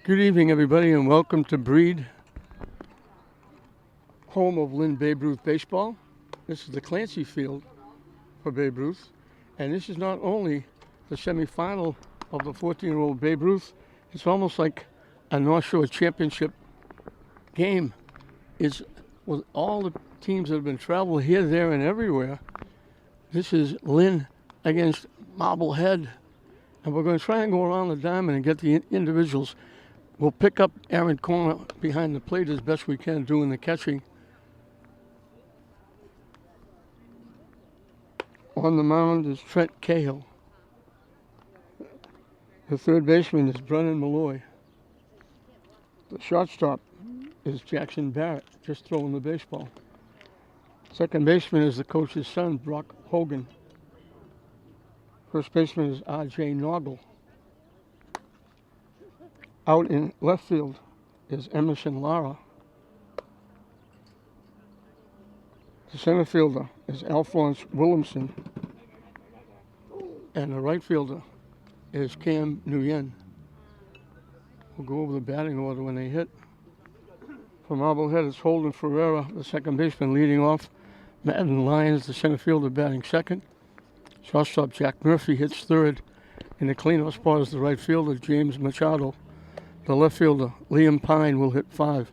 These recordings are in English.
Good evening, everybody, and welcome to Breed, home of Lynn Babe Ruth baseball. This is the Clancy Field for Babe Ruth, and this is not only the semifinal of the 14-year-old Babe Ruth, it's almost like a North Shore Championship game. It's with all the teams that have been traveled here, there, and everywhere. This is Lynn against Marblehead, and we're going to try and go around the diamond and get the individuals. We'll pick up Aaron Corner behind the plate as best we can, doing the catching. On the mound is Trent Cahill. The third baseman is Brennan Malloy. The shortstop is Jackson Barrett, just throwing the baseball. Second baseman is the coach's son, Brock Hogan. First baseman is R.J. Noggle. Out in left field is Emerson Lara. The center fielder is Alphonse Williamson. And the right fielder is Cam Nguyen. We'll go over the batting order when they hit. For Marblehead, it's Holden Ferreira, the second baseman, leading off. Madden Lyons, the center fielder, batting second. Shortstop Jack Murphy hits third. In the cleanup spot is the right fielder, James Machado. The left fielder, Liam Pine, will hit 5.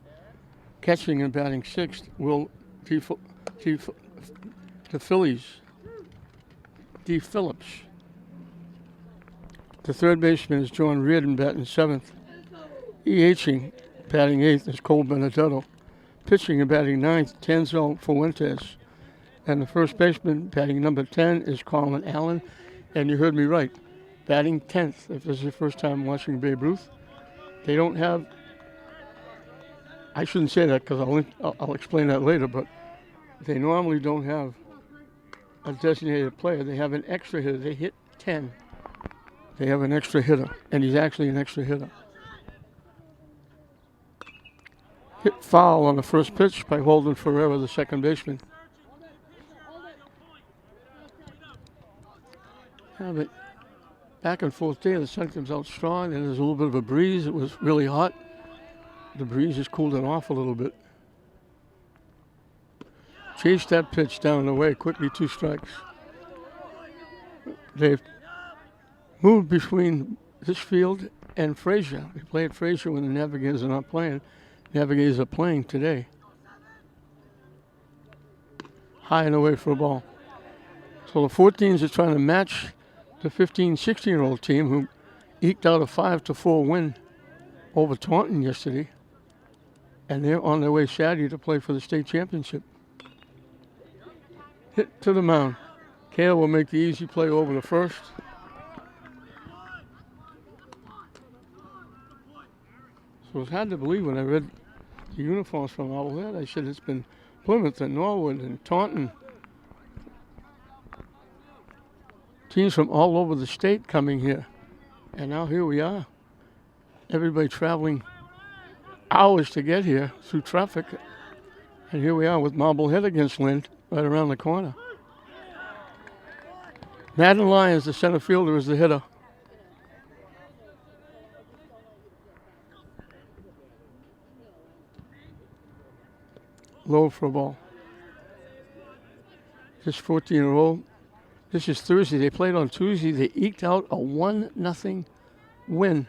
Catching and batting sixth, Will D. Phillips. The third baseman is John Reardon, batting 7th. EHing, batting 8th, is Cole Benedetto. Pitching and batting 9th, Tanzel Fuentes. And the first baseman, batting number 10, is Colin Allen. And you heard me right, batting 10th, if this is your first time watching Babe Ruth. They don't have, I shouldn't say that because I'll explain that later, but they normally don't have a designated player. They have an extra hitter. They hit 10. They have an extra hitter, and he's actually an extra hitter. Hit foul on the first pitch by Holden Ferreira, the second baseman. Yeah, but back and forth day, the sun comes out strong, and there's a little bit of a breeze. It was really hot. The breeze has cooled it off a little bit. Chased that pitch down the way, quickly 2 strikes. They've moved between this field and Frazier. We play at Frazier when the Navigators are not playing. Navigators are playing today. High and away for a ball. So the 14's are trying to match the 15, 16-year-old team who eked out a 5-4 win over Taunton yesterday. And they're on their way Saturday to play for the state championship. Hit to the mound. Cahill will make the easy play over the first. So it's hard to believe when I read the uniforms from Marblehead. I said it's been Plymouth and Norwood and Taunton. Teams from all over the state coming here. And now here we are. Everybody traveling hours to get here through traffic. And here we are with Marblehead against Lynn right around the corner. Madden Lyons, the center fielder, is the hitter. Low for a ball. This 14-year-old. This is Thursday. They played on Tuesday. They eked out a 1-0 win.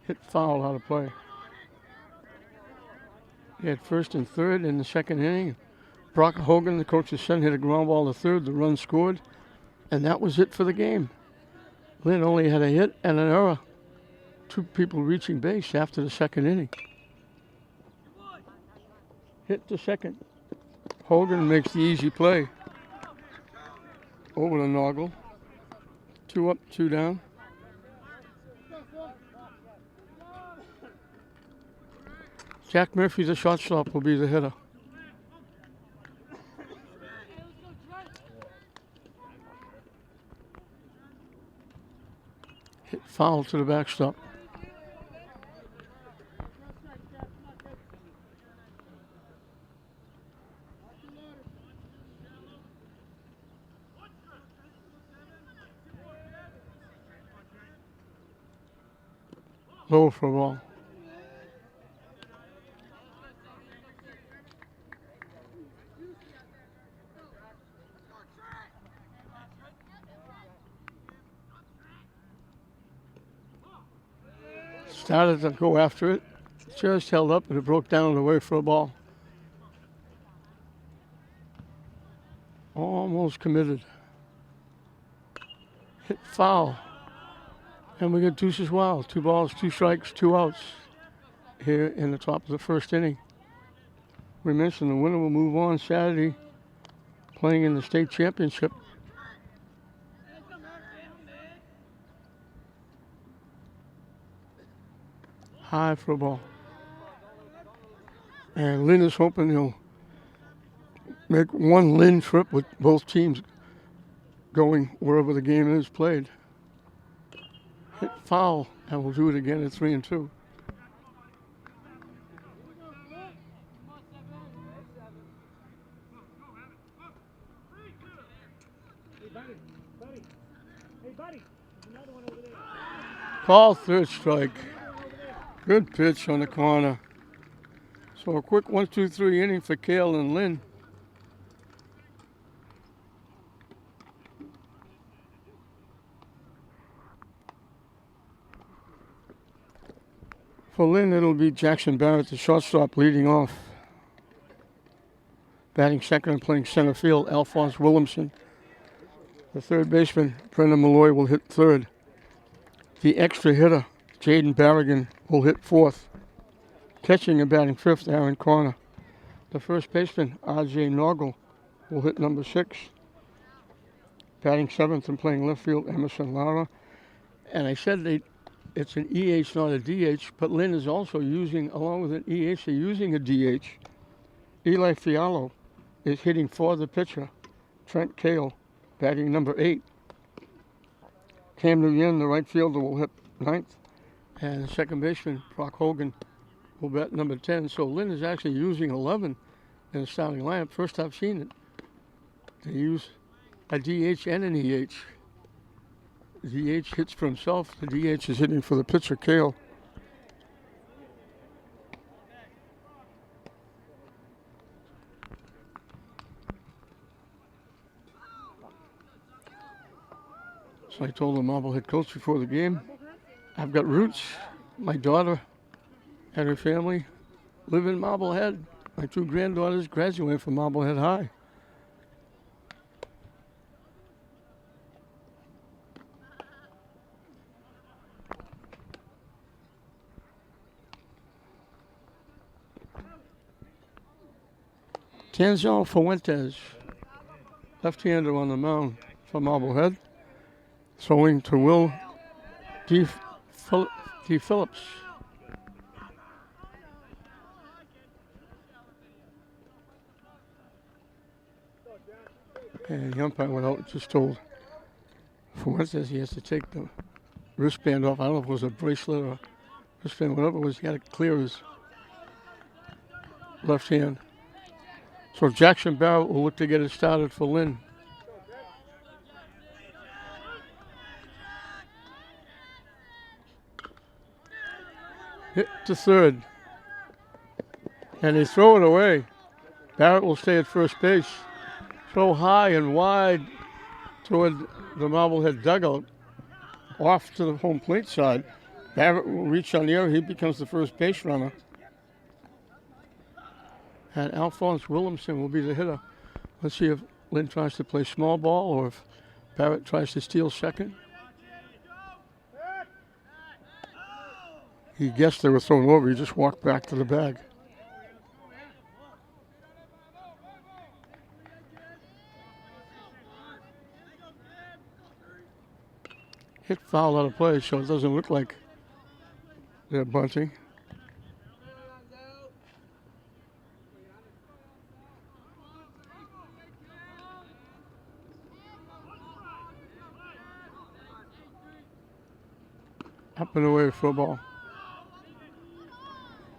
Hit foul out of play. They had first and third in the second inning. Brock Hogan, the coach's son, hit a ground ball to third. The run scored. And that was it for the game. Lynn only had a hit and an error. 2 people reaching base after the second inning. Hit to second. Hogan makes the easy play. Over to Noggle. 2 up, 2 down. Jack Murphy, the shortstop, will be the hitter. Hit foul to the backstop. Low for a ball. Started to go after it. Just held up and it broke down and away for a ball. Almost committed. Hit foul. And we get deuces wild. 2 balls, 2 strikes, 2 outs here in the top of the first inning. We mentioned the winner will move on Saturday, playing in the state championship. High for a ball. And Lynn is hoping he'll make one Lynn trip with both teams going wherever the game is played. Hit foul, and we'll do it again at 3-2. Call, third strike. Good pitch on the corner. So a quick 1-2-3 inning for Cale and Lynn. For Lynn, it'll be Jackson Barrett, the shortstop, leading off. Batting second and playing center field, Alphonse Williamson. The third baseman, Brendan Malloy, will hit third. The extra hitter, Jaden Barrigan, will hit fourth. Catching and batting fifth, Aaron Corner. The first baseman, R.J. Norgal, will hit number 6. Batting seventh and playing left field, Emerson Lara. And I said it's an EH, not a DH, but Lynn is also using, along with an EH, they're using a DH. Eli Fialo is hitting for the pitcher, Trent Cale, batting number 8. Cam Nguyen, the right fielder, will hit 9th. And the second baseman, Brock Hogan, will bat number 10. So Lynn is actually using 11 in the starting lineup. First I've seen it. They use a DH and an EH. The DH hits for himself. The DH is hitting for the pitcher, Cale. So I told the Marblehead coach before the game, I've got roots. My daughter and her family live in Marblehead. My 2 granddaughters graduated from Marblehead High. Tanzel Fuentes, left-hander on the mound for Marblehead. Throwing to Will D. Phillips. And the umpire went out and just told Fuentes he has to take the wristband off. I don't know if it was a bracelet or wristband, whatever it was. He had to clear his left hand. So Jackson Barrett will look to get it started for Lynn. Hit to third. And they throw it away. Barrett will stay at first base. Throw high and wide toward the Marblehead dugout. Off to the home plate side. Barrett will reach on the air. He becomes the first base runner. And Alphonse Williamson will be the hitter. Let's see if Lynn tries to play small ball or if Barrett tries to steal second. He guessed they were thrown over. He just walked back to the bag. Hit foul out of play, so it doesn't look like they're bunting. Up and away for a ball.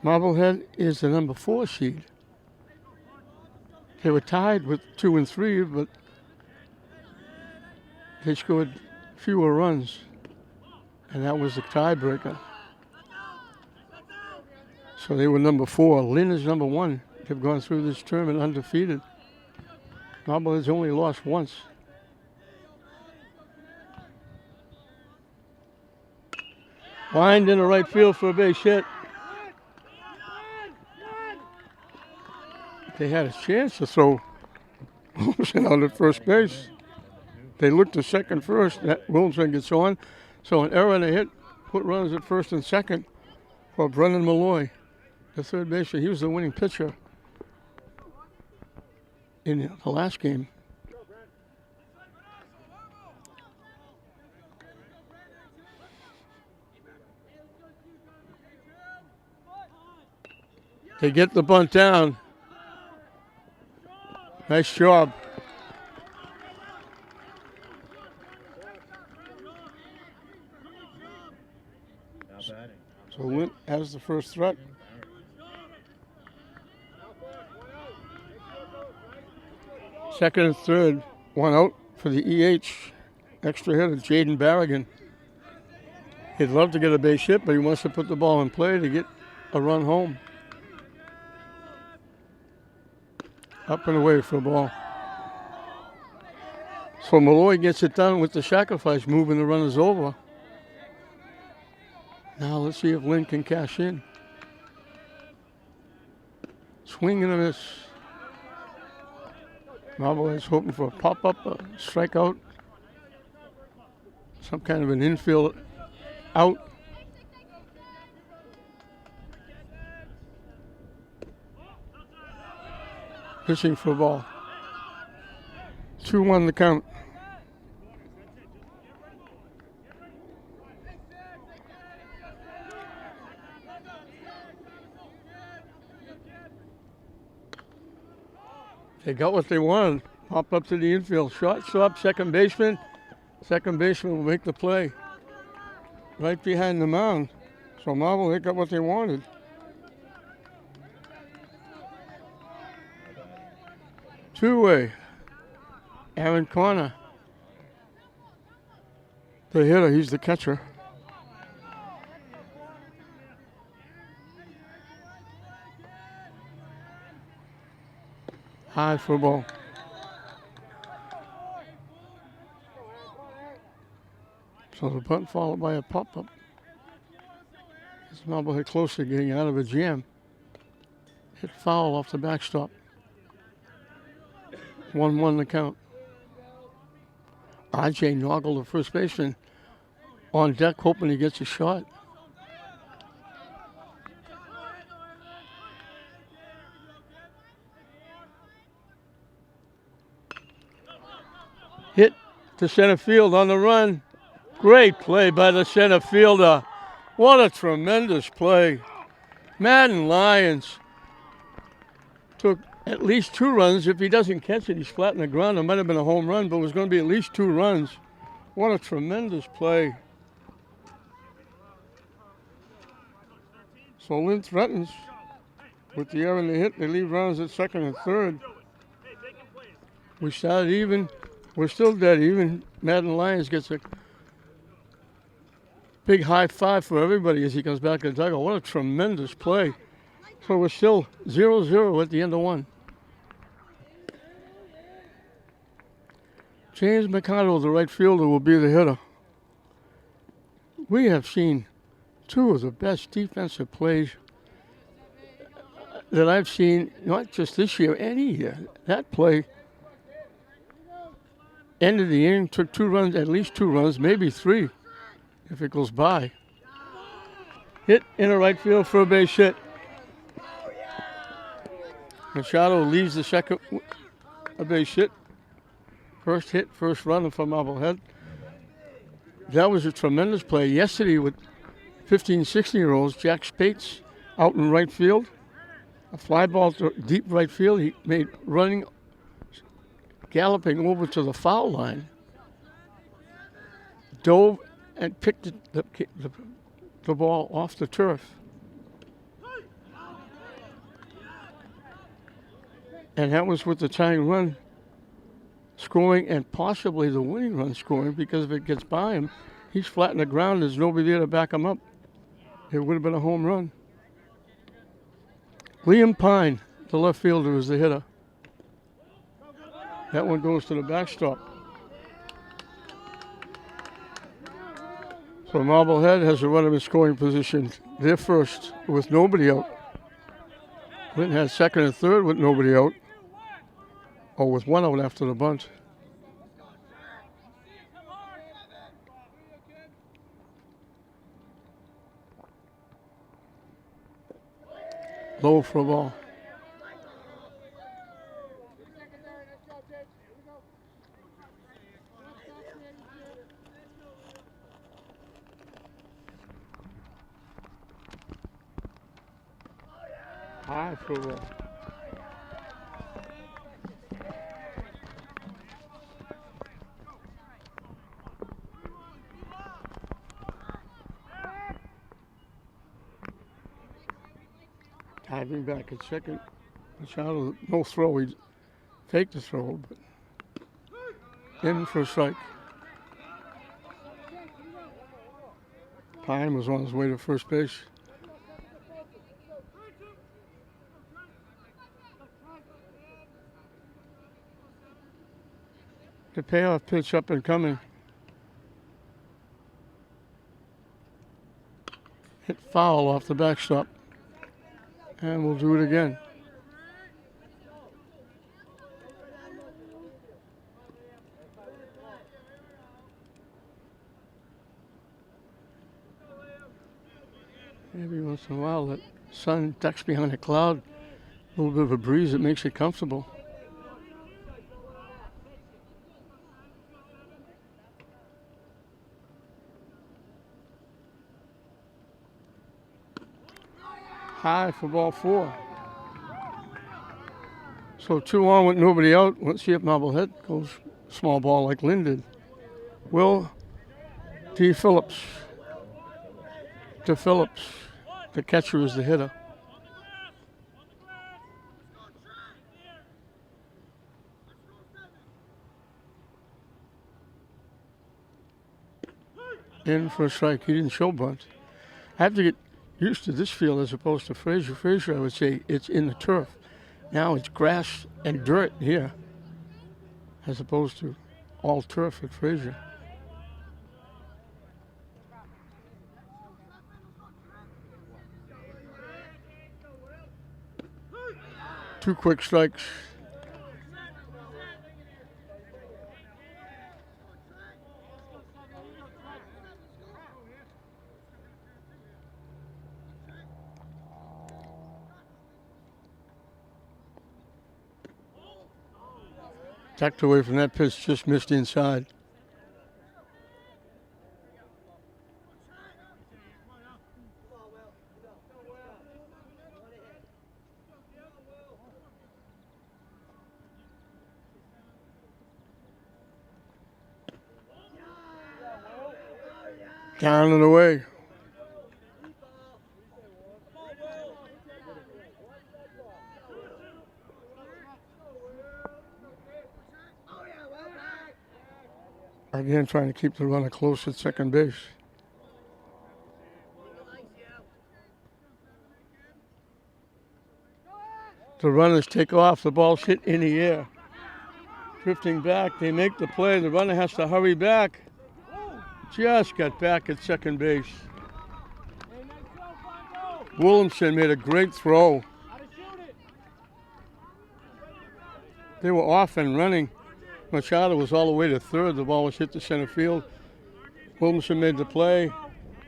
Marblehead is the number 4 seed. They were tied with 2 and 3, but they scored fewer runs, and that was the tiebreaker. So they were number 4. Lynn is number 1. They've gone through this tournament undefeated. Marblehead's only lost once. Lined in the right field for a base hit. They had a chance to throw Wilson out at first base. They looked to second first. That Wilson gets on. So an error and a hit put runners at first and second for Brennan Malloy, the third baseman. He was the winning pitcher in the last game. They get the bunt down. Nice job. So Lynn has the first threat. Second and third, 1 out for the EH. Extra hitter, Jaden Barrigan. He'd love to get a base hit, but he wants to put the ball in play to get a run home. Up and away for the ball. So Malloy gets it done with the sacrifice, moving the runners over. Now let's see if Lynn can cash in. Swing and a miss. Marblehead's hoping for a pop-up, a strikeout, some kind of an infield out. Pitching for a ball. 2-1 the count. They got what they wanted. Pop up to the infield. Shortstop, second baseman. Second baseman will make the play. Right behind the mound. So Marblehead got what they wanted. Two-way. Aaron Corner. The hitter, he's the catcher. High for a ball. So the bunt followed by a pop-up. It's Marblehead close to getting out of a jam. Hit foul off the backstop. 1-1 the count. R.J. Noggle, the first baseman, on deck hoping he gets a shot. Hit to center field on the run. Great play by the center fielder. What a tremendous play. Madden Lyons took at least 2 runs. If he doesn't catch it, he's flat on the ground. It might have been a home run, but it was going to be at least 2 runs. What a tremendous play. So Lynn threatens with the error and the hit. They leave runners at second and third. We started even. We're still dead even. Madden Lyons gets a big high five for everybody as he comes back to the dugout. What a tremendous play. So we're still 0-0 at the end of 1. James McConnell, the right fielder, will be the hitter. We have seen 2 of the best defensive plays that I've seen, not just this year, any year. That play ended the inning, took 2 runs, at least 2 runs, maybe 3 if it goes by. Hit in the right field for a base hit. Machado leaves the second, a base hit. First hit, first run for Marblehead. That was a tremendous play. Yesterday with 15, 16-year-olds, Jack Spates out in right field. A fly ball to deep right field. He made running, galloping over to the foul line. Dove and picked the ball off the turf. And that was with the tying run scoring and possibly the winning run scoring, because if it gets by him, he's flat on the ground. There's nobody there to back him up. It would have been a home run. Liam Pine, the left fielder, is the hitter. That one goes to the backstop. So Marblehead has a runner in scoring position. They're first with nobody out. Lynn has second and third with nobody out. Or with one out after the bunt. Low for a ball. High for a ball. Diving back at second. Machado, no throw. He faked the throw, but in for a strike. Pine was on his way to first base. The payoff pitch up and coming. Hit foul off the backstop. And we'll do it again. Every once in a while, that sun ducks behind a cloud. A little bit of a breeze that makes it comfortable. High for ball 4. So 2 on with nobody out. Let's see if Marblehead goes small ball like Lynn did. Will D. Phillips. To Phillips. The catcher is the hitter. In for a strike. He didn't show bunt. I have to get used to this field as opposed to Frazier. Frazier, I would say, it's in the turf. Now it's grass and dirt here, as opposed to all turf at Frazier. Two quick strikes. Tucked away from that pitch, just missed inside. Down and away. Again, trying to keep the runner close at second base. The runners take off. The ball's hit in the air. Drifting back, they make the play. The runner has to hurry back. Just got back at second base. Williamson made a great throw. They were off and running. Machado was all the way to third. The ball was hit to center field. Williamson made the play.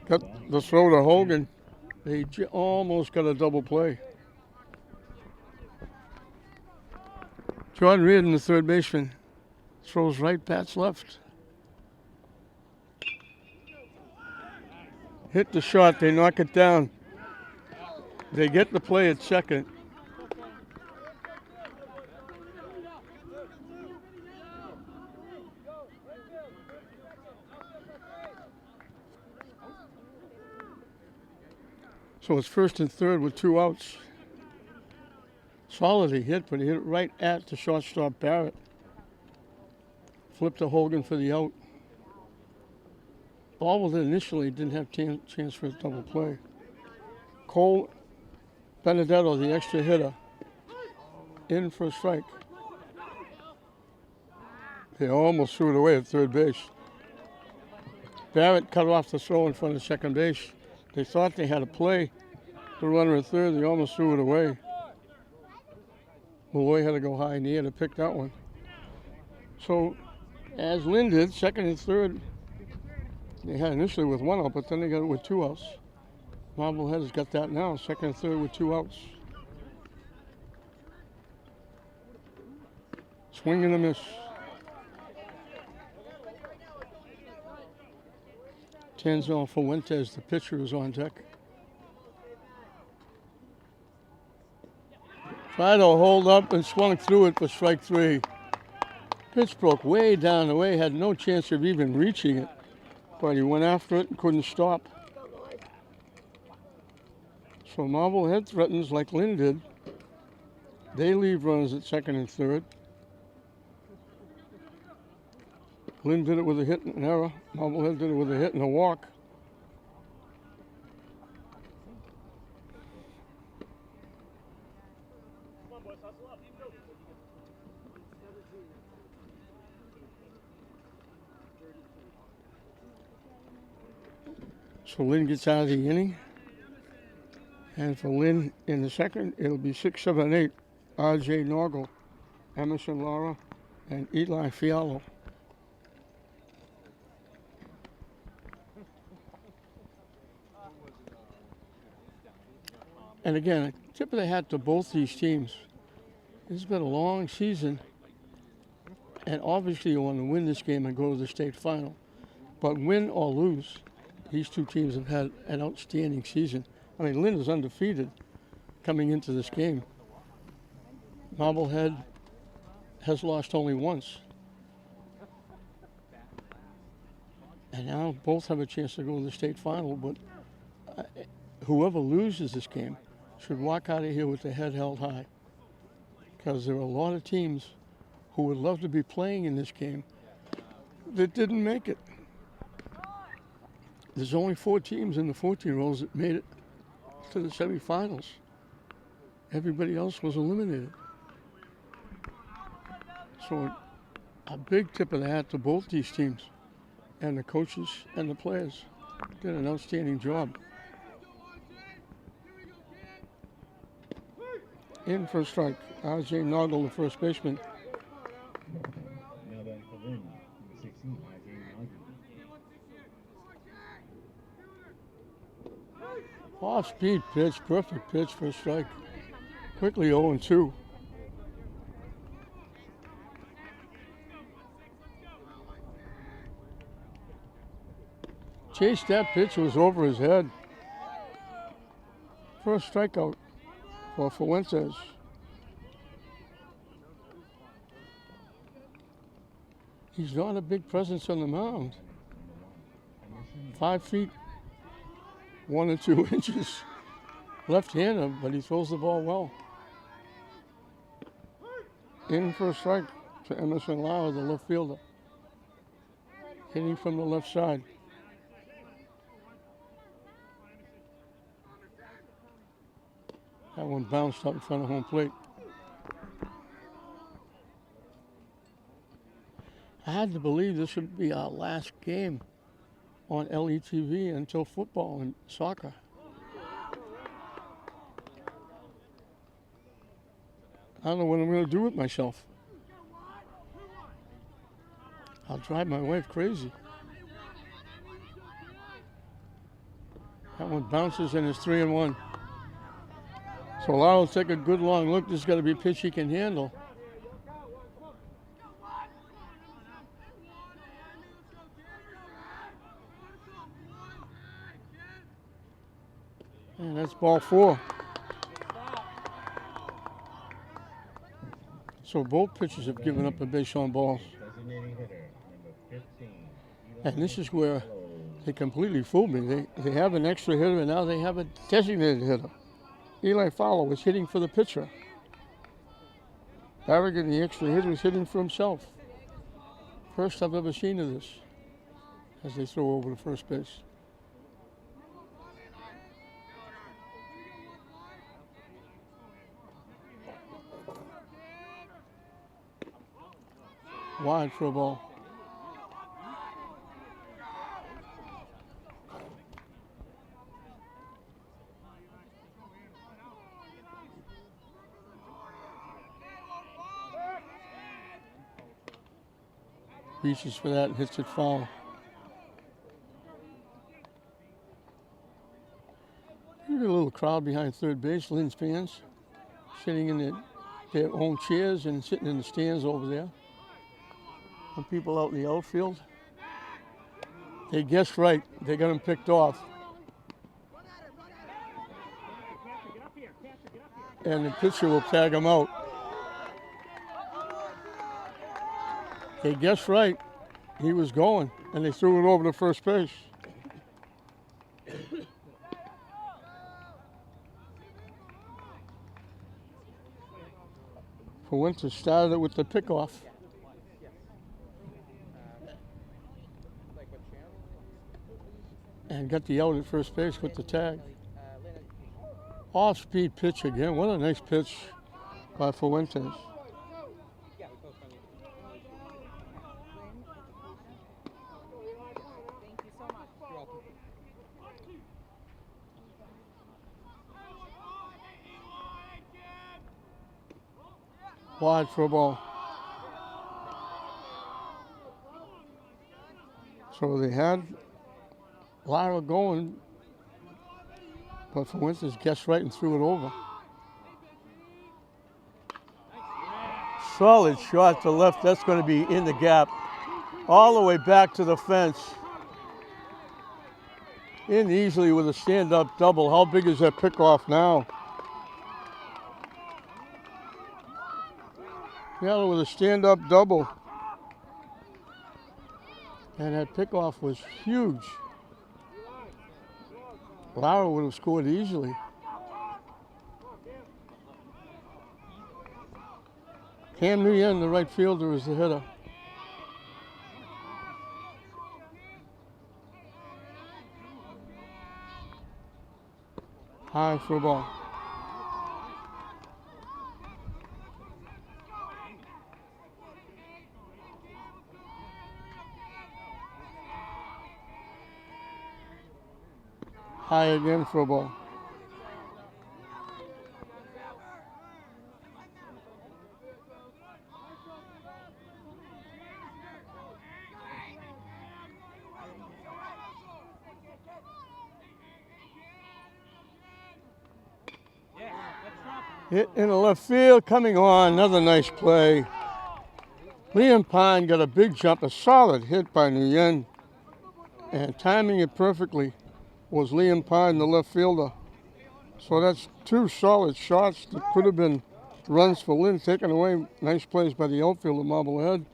Got the throw to Hogan. They almost got a double play. Jordan Reardon, the third baseman, throws right, bats left. Hit the shot. They knock it down. They get the play at second. So it's first and third with 2 outs. Solidly hit, but he hit it right at the shortstop Barrett. Flipped to Hogan for the out. Ball initially didn't have chance for a double play. Cole Benedetto, the extra hitter, in for a strike. They almost threw it away at third base. Barrett cut off the throw in front of second base. They thought they had a play. The runner at third, they almost threw it away. Malloy had to go high in the air to pick that one. So, as Lynn did, second and third, they had initially with one out, but then they got it with two outs. Marblehead has got that now, second and third with two outs. Swing and a miss. 10's on Fuentes, the pitcher is on deck. Tried to hold up and swung through it for strike three. Pitch broke way down the way, had no chance of even reaching it, but he went after it and couldn't stop. So Marblehead threatens like Lynn did. They leave runners at second and third. Lynn did it with a hit and an error. Marblehead did it with a hit and a walk. So Lynn gets out of the inning. And for Lynn in the second, it'll be 6, 7, 8. R.J. Norgal, Emerson Lara, and Eli Fialo. And again, a tip of the hat to both these teams. This has been a long season. And obviously you want to win this game and go to the state final. But win or lose, these two teams have had an outstanding season. I mean, Lynn is undefeated coming into this game. Marblehead has lost only once. And now both have a chance to go to the state final, but whoever loses this game should walk out of here with their head held high. Because there are a lot of teams who would love to be playing in this game that didn't make it. There's only 4 teams in the 14-year-olds that made it to the semifinals. Everybody else was eliminated. So a big tip of the hat to both these teams and the coaches and the players. Did an outstanding job. In for a strike. R.J. Norgal, the first baseman. Now back for Lynn, number 16, R.J. Norgal. Off-speed pitch, perfect pitch for a strike. Quickly 0-2. Chased that pitch, was over his head. First strikeout for Fuentes. He's not a big presence on the mound. 5 feet, 1 or 2 inches. Left-hander, but he throws the ball well. In for a strike to Emerson Lara, the left fielder. Hitting from the left side. That one bounced out in front of home plate. I had to believe this would be our last game on LETV until football and soccer. I don't know what I'm going to do with myself. I'll drive my wife crazy. That one bounces and it's 3-1. So Lara will take a good long look. This has got to be a pitch he can handle. And that's ball 4. So both pitchers have given up a base on balls. And this is where they completely fooled me. They have an extra hitter and now they have a designated hitter. Eli Fowler was hitting for the pitcher. Barrigan, the extra hitter, was hitting for himself. First I've ever seen of this as they throw over to first base. Wide for a ball. Reaches for that and hits it foul. There's a little crowd behind third base, Lynn's fans, sitting in their own chairs and sitting in the stands over there. And people out in the outfield. They guessed right. They got him picked off. And the pitcher will tag him out. They guessed right. He was going, and they threw it over to first base. Fuentes started it with the pickoff. And got the out at first base with the tag. Off-speed pitch again. What a nice pitch by Fuentes. Wide for a ball. So they had Lara going, but Fuentes guessed right and threw it over. Solid shot to left. That's going to be in the gap. All the way back to the fence. In easily with a stand-up double. How big is that pickoff now? Yeah, with a stand-up double. And that pickoff was huge. Lara would have scored easily. Cam Nguyen, the right fielder, is the hitter. High for a ball. High again for a ball. Hit in the left field, coming on, another nice play. Liam Pine got a big jump, a solid hit by Nguyen, and timing it perfectly was Liam Pine, the left fielder. So that's two solid shots that could have been runs for Lynn, taken away. Nice plays by the outfielder, Marblehead.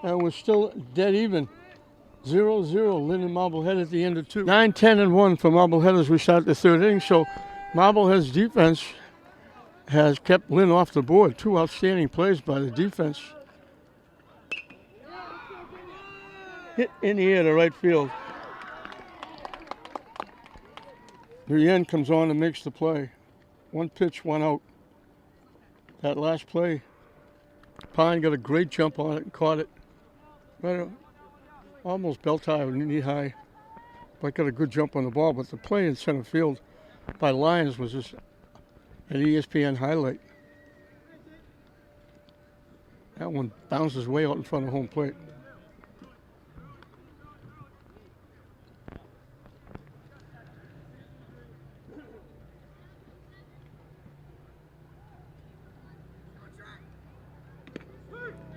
And we're still dead even. 0-0, Lynn and Marblehead at the end of two. 9-10-1 for Marblehead as we start the third inning. So Marblehead's defense has kept Lynn off the board. Two outstanding plays by the defense. Hit in the air to right field. Nguyen comes on and makes the play. One pitch, one out. That last play, Pine got a great jump on it and caught it. Right, almost belt high, knee high. But got a good jump on the ball. But the play in center field by Lyons was just an ESPN highlight. That one bounces way out in front of home plate.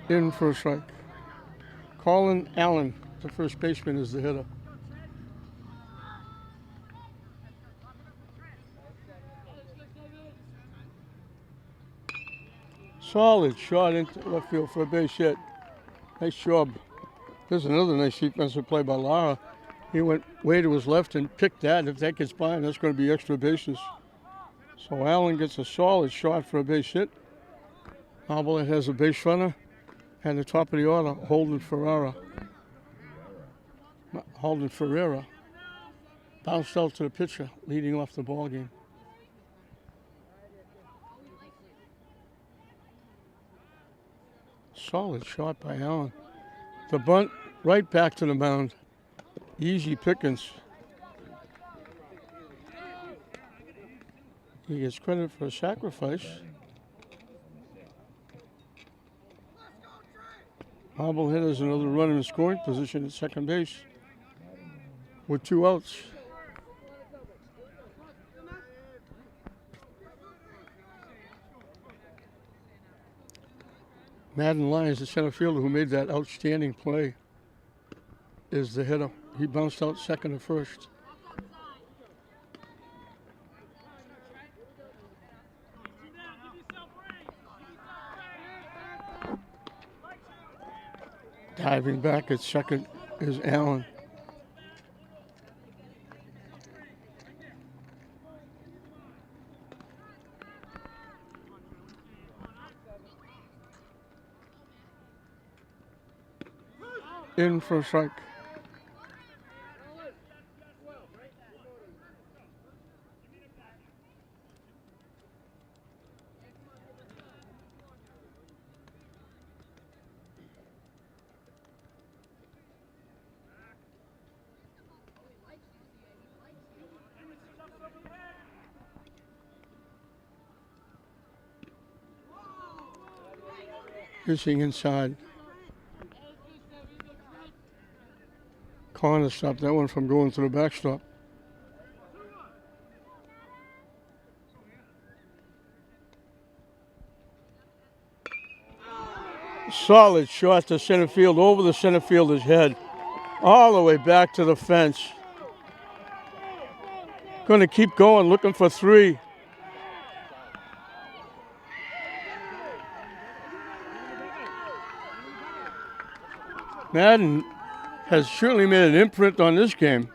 In for a strike. Colin Allen, the first baseman, is the hitter. Solid shot into left field for a base hit. Nice job. There's another nice defensive play by Lara. He went way to his left and picked that. If that gets by him, that's going to be extra bases. So Allen gets a solid shot for a base hit. Marblehead has a base runner. And the top of the order, Holden Ferreira. Bounced out to the pitcher, leading off the ball game. Solid shot by Allen. The bunt right back to the mound. Easy pickings. He gets credit for a sacrifice. Marblehead has another runner in scoring position at second base with 2 outs. Madden Lyons, the center fielder who made that outstanding play, is the hitter. He bounced out second to first. Diving back at second is Allen. In for a strike. Pitching inside. Connor stopped that one from going to the backstop. Solid shot to center field, over the center fielder's head, all the way back to the fence. Going to keep going, looking for 3. Madden has surely made an imprint on this game.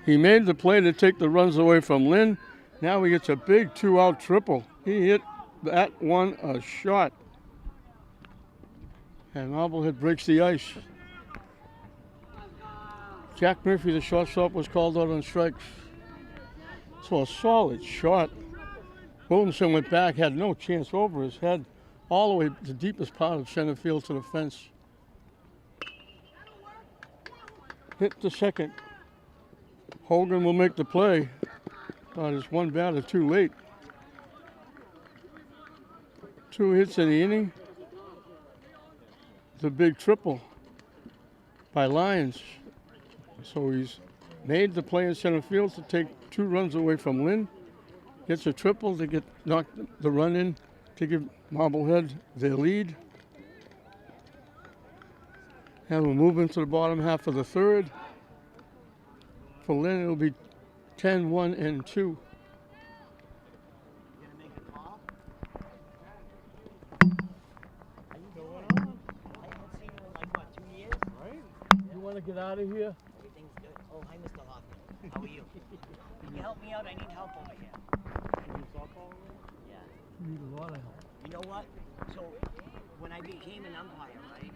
He made the play to take the runs away from Lynn. Now he gets a big 2-out triple. He hit that one a shot. And Marblehead breaks the ice. Jack Murphy, the shortstop, was called out on strikes. So a solid shot. Williamson went back, had no chance, over his head, all the way to the deepest part of center field to the fence. Hit to second. Hogan will make the play. But it's one batter too late. 2 hits in the inning. The big triple by Lyons. So he's made the play in center field to take 2 runs away from Lynn. Gets a triple to get knocked the run in to give Marblehead their lead. And we'll move into the bottom half of the third. For Lynn, it'll be 10-1-2. Get out of here. Everything's good. Oh, hi, Mr. Hoffman. How are you? Can you help me out? I need help over here. You need softball? Yeah. You need a lot of help. You know what? So, when I became an umpire, right,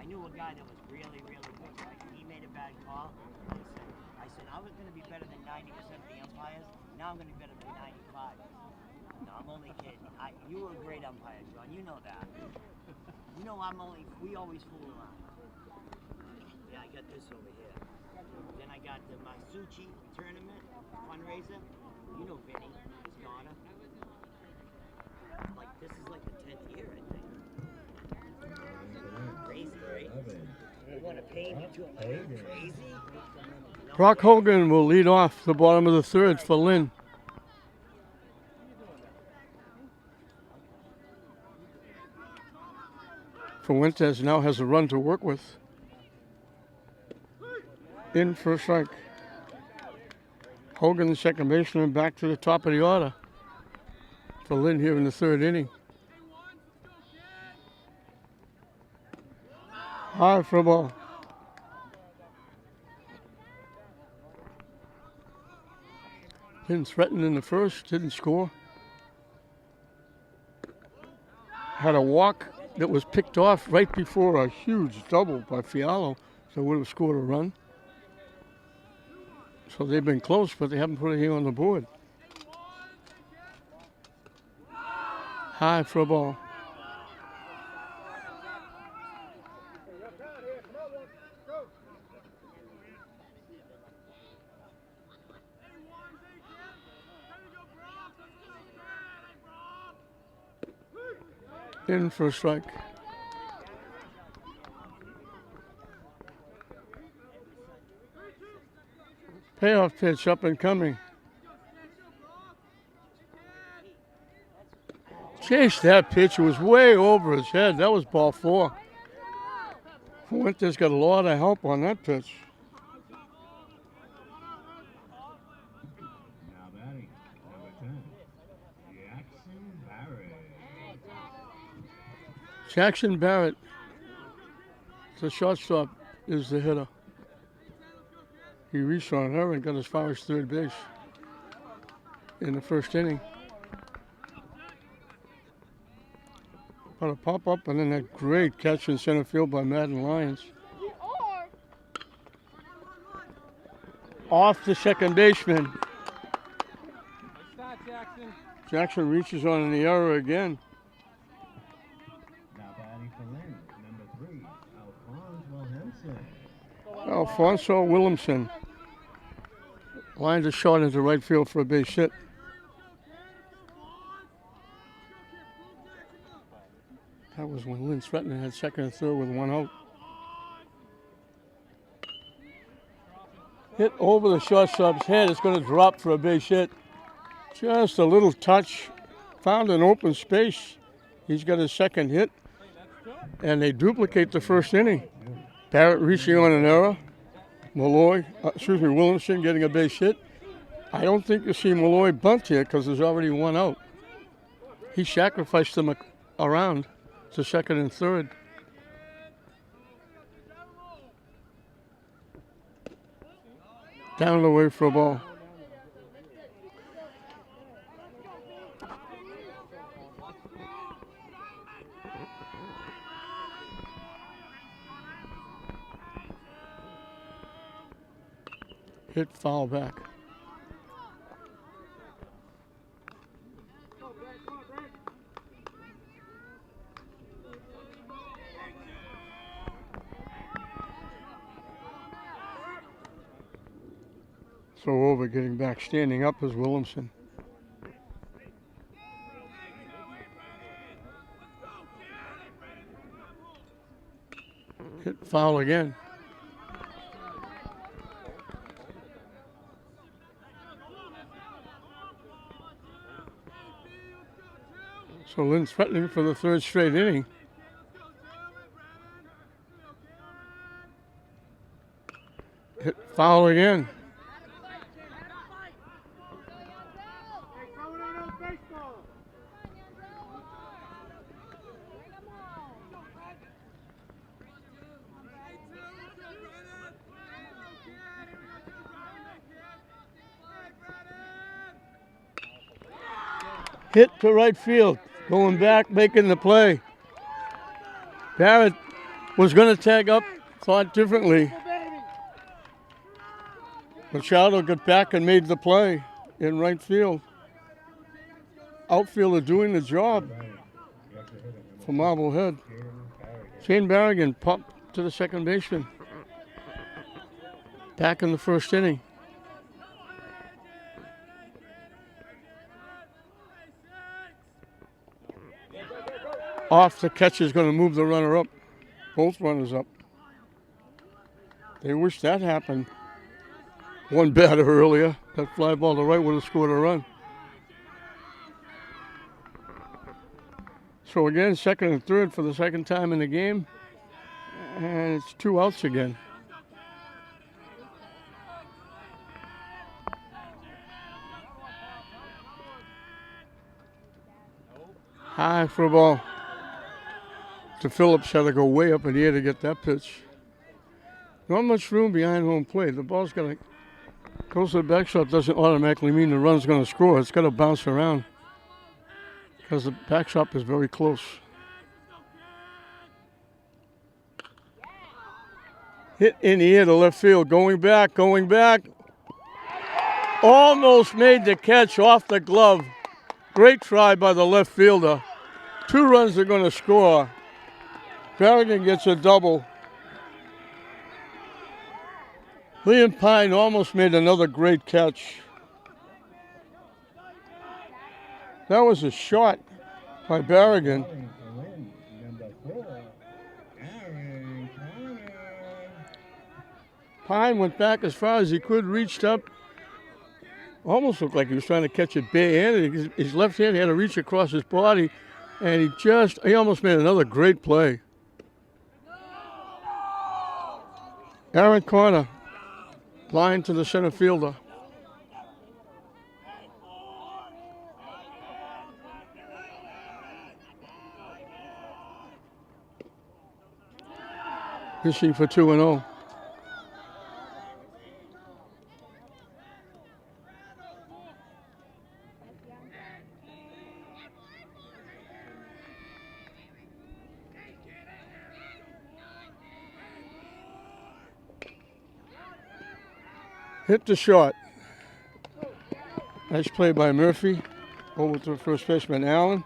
I knew a guy that was really, really good, right? He made a bad call. I said I was going to be better than 90% of the umpires. Now I'm going to be better than 95. No, I'm only kidding. You were a great umpire, John. You know that. You know we always fool around. Yeah, I got this over here. Then I got the Masucci tournament fundraiser. You know Vinny, his daughter. This is like the 10th year, I think. Crazy, right? They want to pay me to crazy. Brock Hogan will lead off the bottom of the third for Lynn. Fuentes now has a run to work with. In for a strike. Hogan, the second baseman, back to the top of the order for Lynn here in the third inning. High for a ball. Lynn threatened in the first, didn't score. Had a walk that was picked off right before a huge double by Fialo, so would have scored a run. So they've been close, but they haven't put it here on the board. High for a ball. In for a strike. Payoff pitch up and coming. Chase that pitch. It was way over his head. That was ball 4. Fuentes got a lot of help on that pitch. Now batting, number 10, Jackson Barrett, the shortstop, is the hitter. He reached on her and got as far as third base in the first inning. But a pop-up and then that great catch in center field by Madden Lyons. Off the second baseman. Jackson reaches on in the error again. Now batting for Lynn, number 3, Williamson. Alfonso Williamson. Lines a shot into right field for a base hit. That was when Lynn Threatening had second and third with 1 out. Hit over the shortstop's head. It's going to drop for a base hit. Just a little touch. Found an open space. He's got his second hit. And they duplicate the first inning. Barrett reaching on an error. Williamson getting a base hit. I don't think you see Malloy bunt here because there's already 1 out. He sacrificed them around to second and third. Down the way for a ball. Hit foul back. So over getting back, standing up is Williamson. Hit foul again. So Lynn Threatening for the third straight inning. Hit foul again. Hit to right field. Going back, making the play. Barrett was going to tag up, thought differently. Machado got back and made the play in right field. Outfielder doing the job for Marblehead. Shane Barrigan popped to the second baseman. Back in the first inning. Off the catcher is going to move the runner up. Both runners up. They wish that happened. One batter earlier. That fly ball to right would have scored a run. So again, second and third for the second time in the game. And it's 2 outs again. High for a ball. To Phillips, had to go way up in the air to get that pitch. Not much room behind home plate. The ball's got to goes to the backstop. Doesn't automatically mean the run's going to score. It's got to bounce around because the backstop is very close. Hit in the air to left field. Going back. Almost made the catch off the glove. Great try by the left fielder. 2 runs they're going to score. Berrigan gets a double. Lynn Pine almost made another great catch. That was a shot by Berrigan. Batting for Lynn, number 4, Aaron Connor. Pine went back as far as he could, reached up. Almost looked like he was trying to catch it barehanded. His left hand had to reach across his body, and he almost made another great play. Aaron Connor, line to the center fielder. Pitching for 2-0. Hit the shot. Nice play by Murphy. Over to first baseman Allen.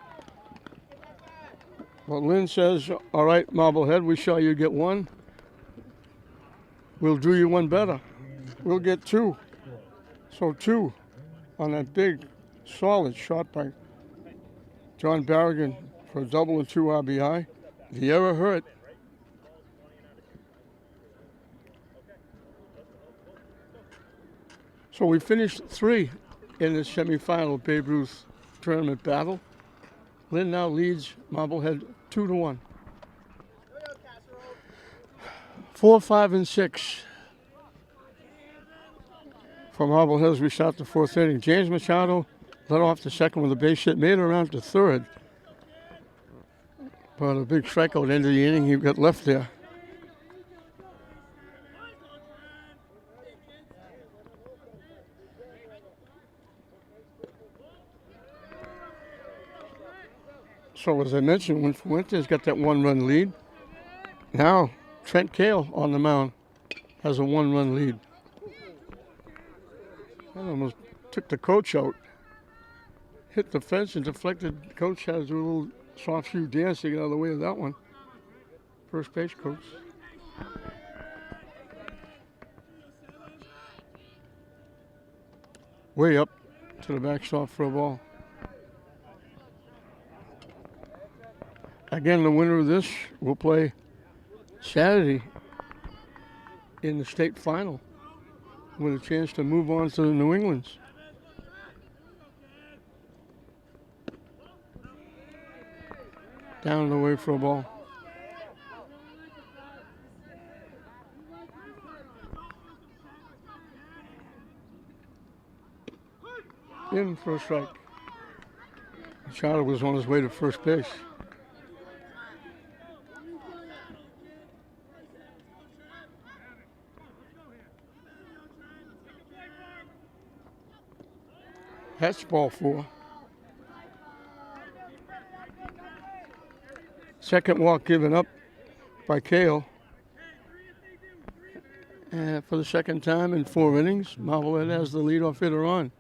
But Lynn says, all right, Marblehead, we saw you get 1. We'll do you 1 better. We'll get 2. So 2 on that big, solid shot by John Berrigan for a double and 2 RBI. The error hurt. So we finished 3 in the semifinal Babe Ruth tournament battle. Lynn now leads Marblehead 2-1. 4, 5, and 6. For Marblehead as we start the 4th inning. James Machado led off the second with a base hit, made it around to 3rd. But a big strikeout end of the inning, he got left there. So as I mentioned, when Fuentes got that 1-run lead, now Trent Cale on the mound has a 1-run lead. That almost took the coach out. Hit the fence and deflected. Coach has a little soft shoe dance to get out of the way of that one. First base coach. Way up to the backstop for a ball. Again, the winner of this will play Saturday in the state final with a chance to move on to the New England's. Down and away for a ball. In for a strike. Machado was on his way to first base. That's ball 4. Second walk given up by Cale. And for the second time in 4 innings, Marblehead has the leadoff hitter on.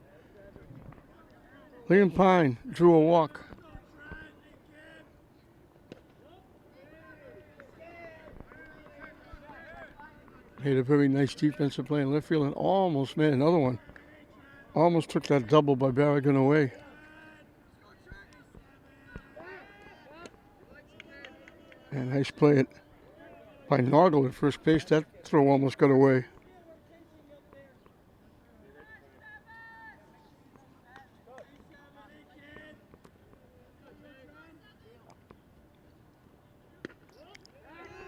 Lynn Pine drew a walk. Made a very nice defensive play in left field and almost made another one. Almost took that double by Berrigan away. And nice play by Noggle at first base. That throw almost got away.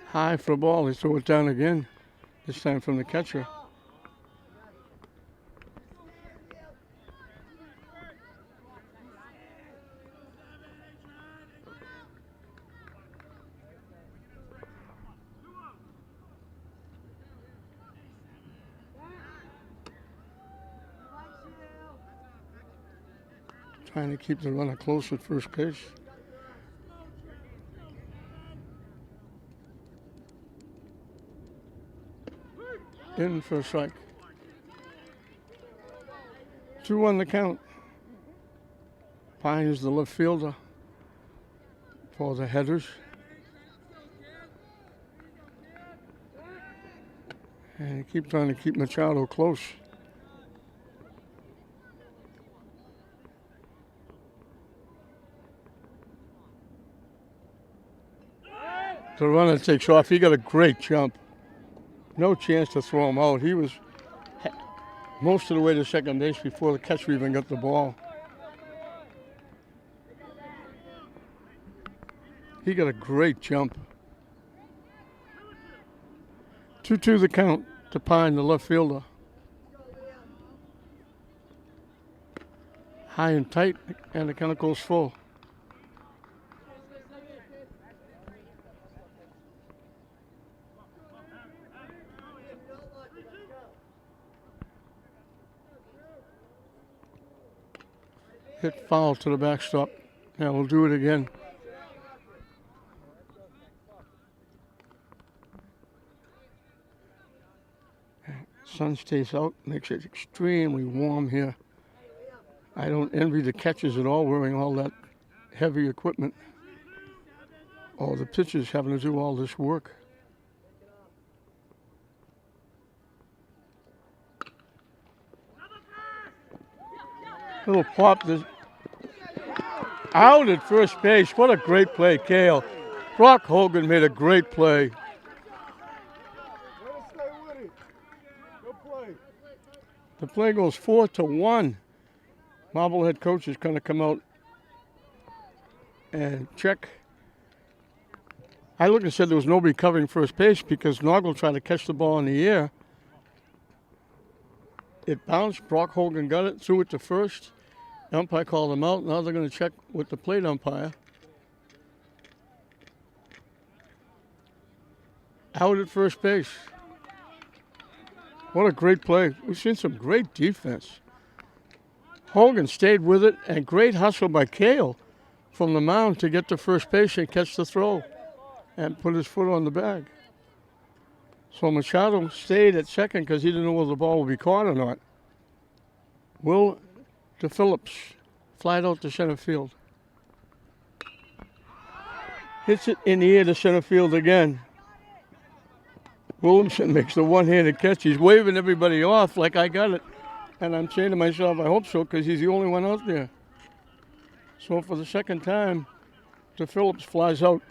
High for a ball. They throw it down again. This time from the catcher. Trying to keep the runner close at first base. In for a strike. 2-1 the count. Pine is the left fielder. for the headers. And keep trying to keep Machado close. The runner takes off. He got a great jump. No chance to throw him out. He was most of the way to second base before the catcher even got the ball. He got a great jump. 2-2 the count to Pine, the left fielder. High and tight, and the count goes full. Hit foul to the backstop. Now we'll do it again. Sun stays out, makes it extremely warm here. I don't envy the catchers at all wearing all that heavy equipment. Or the pitchers having to do all this work. Little pop. Out at first base. What a great play, Cale. Brock Hogan made a great play. The play goes 4-1. Marblehead coach is going to come out and check. I looked and said there was nobody covering first base because Noggle tried to catch the ball in the air. It bounced. Brock Hogan got it, threw it to first. The umpire called him out. Now they're going to check with the plate umpire. Out at first base. What a great play. We've seen some great defense. Hogan stayed with it, and great hustle by Cale from the mound to get to first base and catch the throw and put his foot on the bag. So Machado stayed at second because he didn't know whether the ball would be caught or not. Will to Phillips, flied out to center field. Hits it in the air to center field again. Williamson makes the one-handed catch. He's waving everybody off like I got it. And I'm saying to myself, I hope so, because he's the only one out there. So for the second time, to Phillips flies out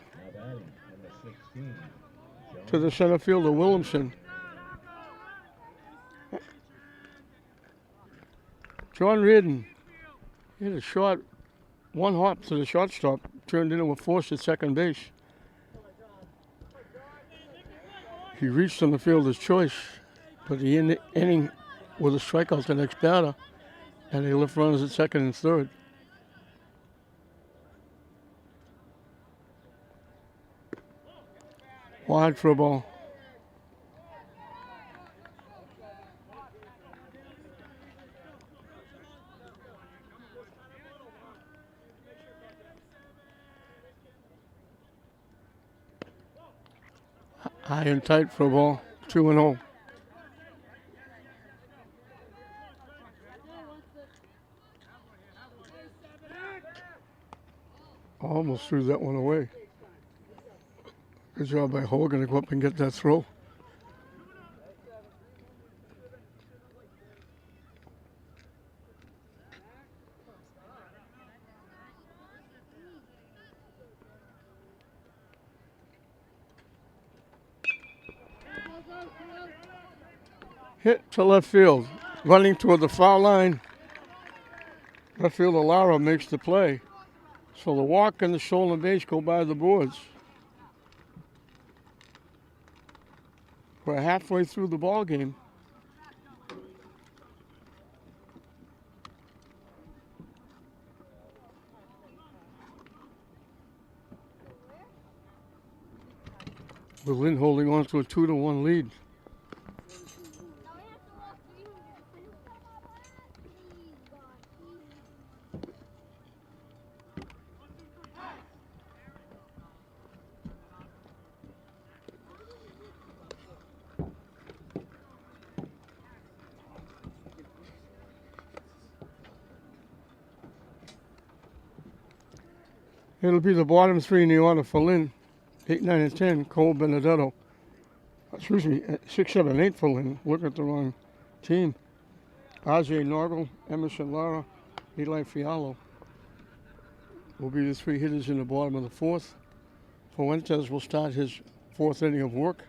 to the center fielder, Williamson. John Reardon hit a shot, one hop to the shortstop, turned into a force at second base. He reached on the fielder's choice, but the inning with a strikeout the next batter, and they left runners at second and third. Wide for a ball. High and tight for a ball. 2-0. Almost threw that one away. Good job by Hogan to go up and get that throw. Hit to left field, running toward the foul line. Left fielder Lara makes the play. So the walk and the stolen base go by the boards. We're halfway through the ball game. With Lynn holding on to a 2-1 lead. It'll be the bottom three in the order for Lynn. 8, 9, and 10, Cole Benedetto. Excuse me, 6, 7, 8 for Lynn. Look at the wrong team. RJ Norgal, Emerson Lara, Eli Fialo will be the three hitters in the bottom of the fourth. Fuentes will start his fourth inning of work.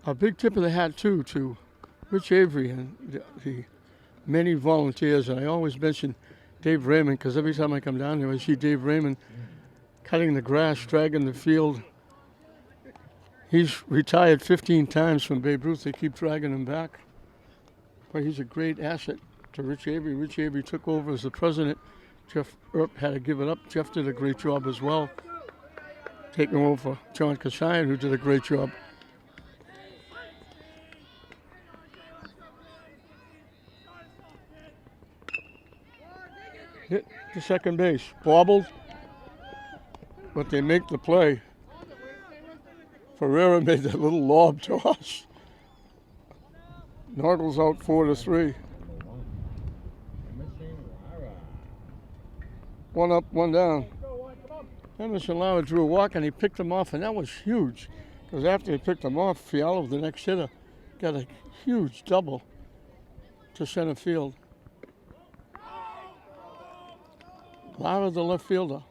A big tip of the hat, too, to Rich Avery and the many volunteers. And I always mention Dave Raymond, because every time I come down here, I see Dave Raymond cutting the grass, dragging the field. He's retired 15 times from Babe Ruth. They keep dragging him back. But he's a great asset to Rich Avery. Rich Avery took over as the president. Jeff Earp had to give it up. Jeff did a great job as well, taking over for John Kasayan, who did a great job. Hit to second base. Bobbled, but they make the play. Ferreira made that little lob toss. Norgal's out 4-3. One up, one down. Emerson Lara drew a walk and he picked him off, and that was huge. Because after he picked him off, Fialo, the next hitter, got a huge double to center field. Lara, the left fielder.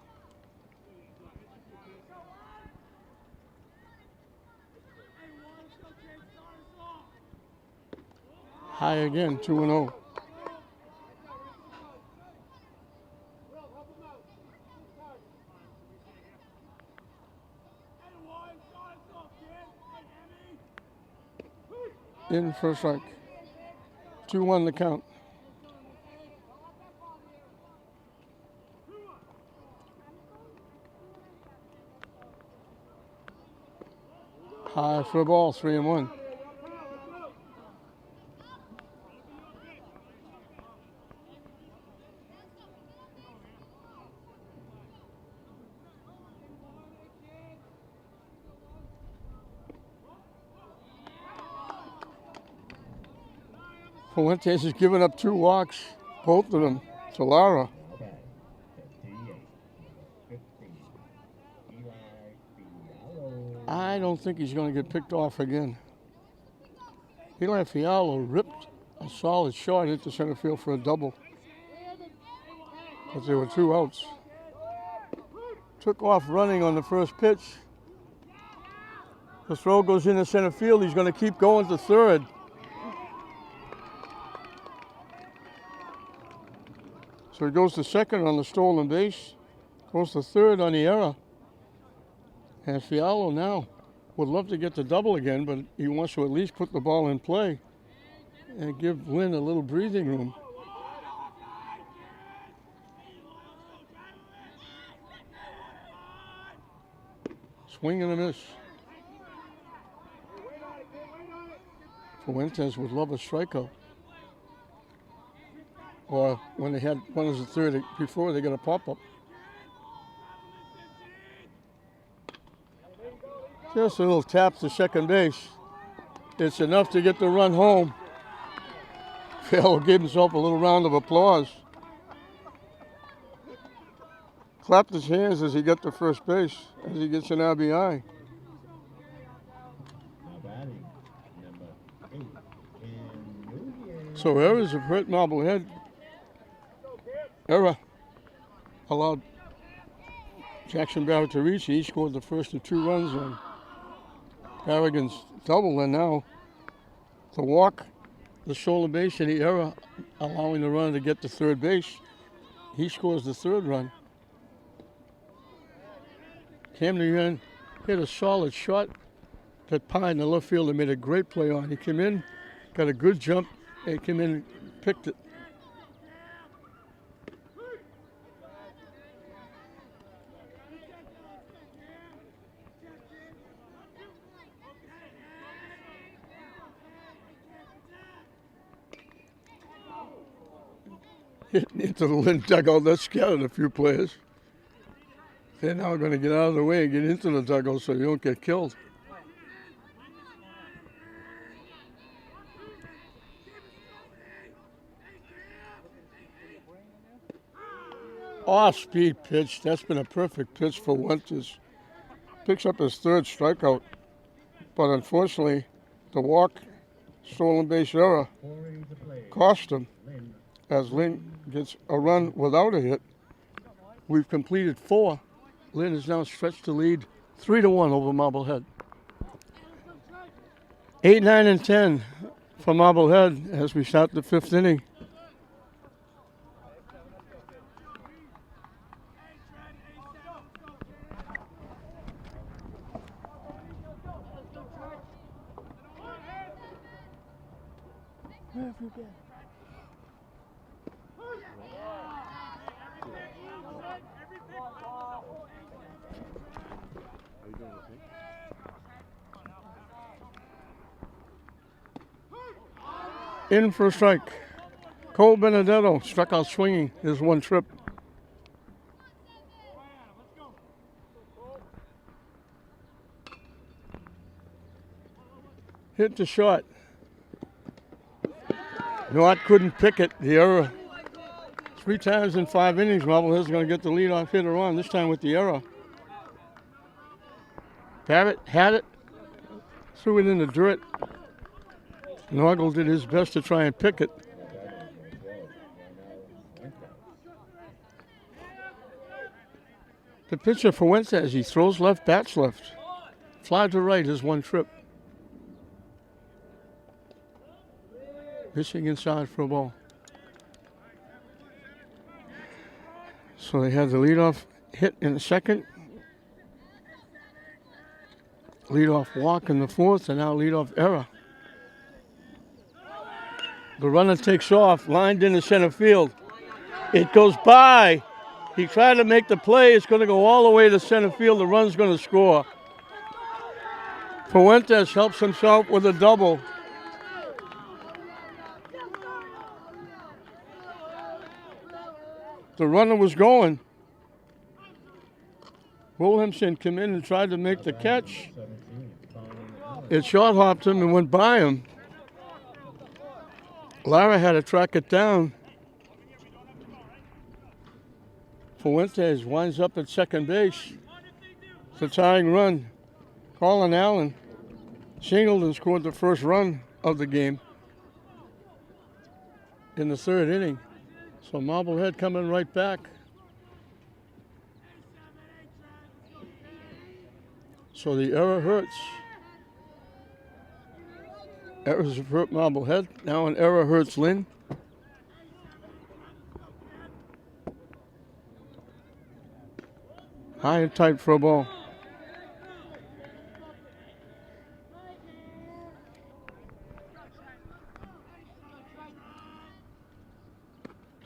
High again, 2-0. In for a strike. 2-1 the count. High for a ball, 3-1. Fuentes has given up 2 walks, both of them to Lara. I don't think he's going to get picked off again. Eli Fialo ripped a solid shot into center field for a double. But there were 2 outs. Took off running on the first pitch. The throw goes into center field. He's going to keep going to third. So he goes to second on the stolen base, goes to third on the error. And Fialo now would love to get the double again, but he wants to at least put the ball in play and give Lynn a little breathing room. Swing and a miss. Fuentes would love a strikeout. Or when they had one as a third before, they got a pop-up. Just a little tap to second base. It's enough to get the run home. Fialo gave himself a little round of applause. Clapped his hands as he got to first base, as he gets an RBI. So errors have hurt Marblehead. Error allowed Jackson Barrett to reach. He scored the first of 2 runs on Harrigan's double, and now the walk, the stolen base, and the error allowing the runner to get to third base. He scores the third run. Cam Nguyen hit a solid shot that Pine, the left fielder, made a great play on. He came in, got a good jump, and came in and picked it. Hit into the Lynn dugout. That scattered a few players. They're now going to get out of the way and get into the dugout so you don't get killed. Off-speed pitch. That's been a perfect pitch for Winters. Picks up his third strikeout. But unfortunately, the walk, stolen base error, cost him as Lynn gets a run without a hit. We've completed 4. Lynn is now stretched to lead 3-1 over Marblehead. 8, 9, and 10 for Marblehead as we start the 5th inning. Where have you been? In for a strike. Cole Benedetto struck out swinging his 1 trip. Hit to short. North couldn't pick it. The error. 3 times in 5 innings, Marblehead's going to get the leadoff hitter on, this time with the error. Barrett had it, threw it in the dirt. Norgel did his best to try and pick it. The pitcher for Fuentes, he throws left, bats left. Fly to right is 1 trip. Pitching inside for a ball. So they had the leadoff hit in the 2nd. Leadoff walk in the 4th, and now leadoff error. The runner takes off, lined into center field. It goes by. He tried to make the play. It's going to go all the way to center field. The run's going to score. Fuentes helps himself with a double. The runner was going. Williamson came in and tried to make the catch. It short hopped him and went by him. Lara had to track it down. Fuentes winds up at second base. It's a tying run. Colin Allen singled and scored the first run of the game in the 3rd inning. So Marblehead coming right back. So the error hurts. Errors have hurt Marblehead. Now an error hurts Lynn. High and tight for a ball.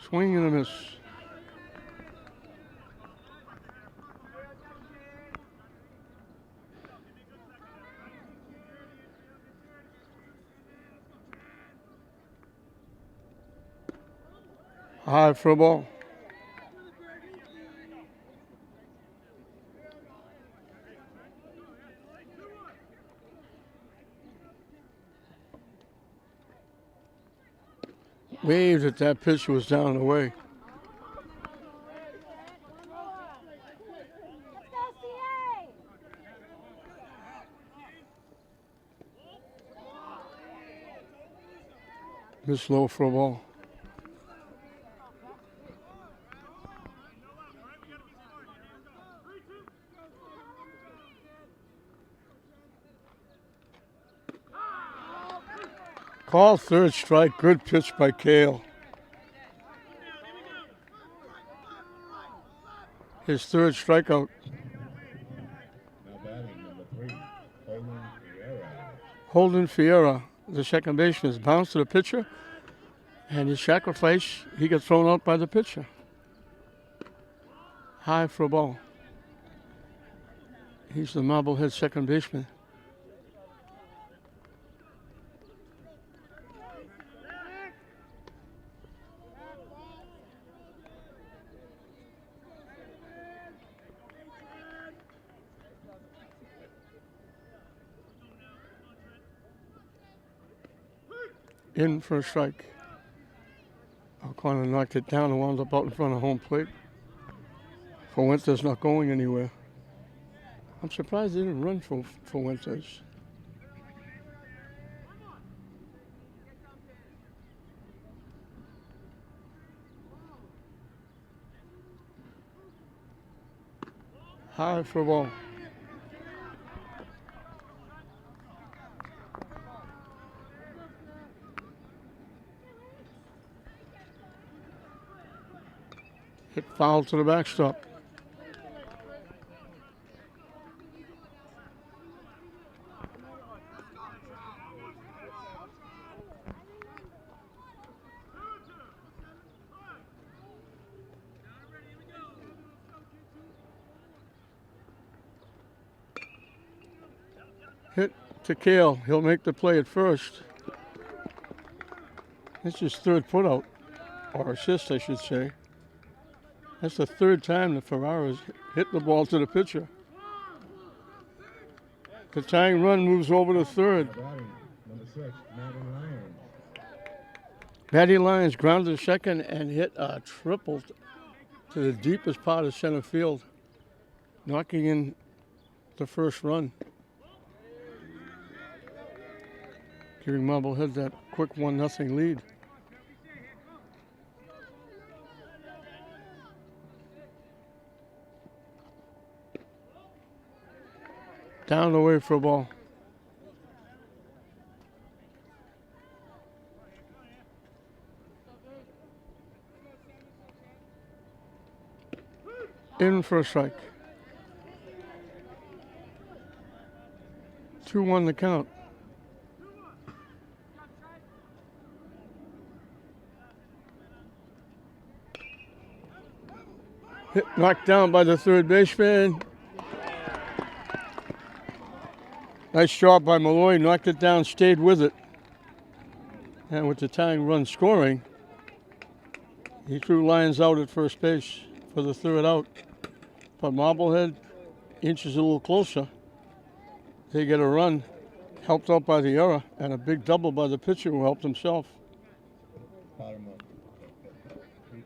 Swing and a miss. High for a ball. Waved at that pitch was down and away. Miss low for a ball. Call 3rd strike. Good pitch by Cale. His 3rd strikeout. Now batting number 3, Holden Fiera. Holden Fiera, the second baseman, is bounced to the pitcher, and his sacrifice, he got thrown out by the pitcher. High for a ball. He's the Marblehead second baseman. In for a strike. O'Connor knocked it down and wound up out in front of home plate. Fuente's not going anywhere. I'm surprised they didn't run for Fuentes. High for a ball. Hit foul to the backstop. Hit to Kale. He'll make the play at first. It's his third putout, or assist, I should say. That's the third time that Ferrara's hit the ball to the pitcher. The tying run moves over to third. Number 6, Maddie Lyons. Maddie Lyons grounded to second and hit a triple to the deepest part of center field, knocking in the first run, giving Marblehead that quick 1-0 lead. Down the way for a ball. In for a strike. 2-1 the count. Hit knocked down by the third baseman. Nice job by Malloy, knocked it down, stayed with it. And with the tying run scoring, he threw Lyons out at first base for the third out. But Marblehead inches a little closer. They get a run, helped out by the error, and a big double by the pitcher who helped himself. Bottom up. 3-2.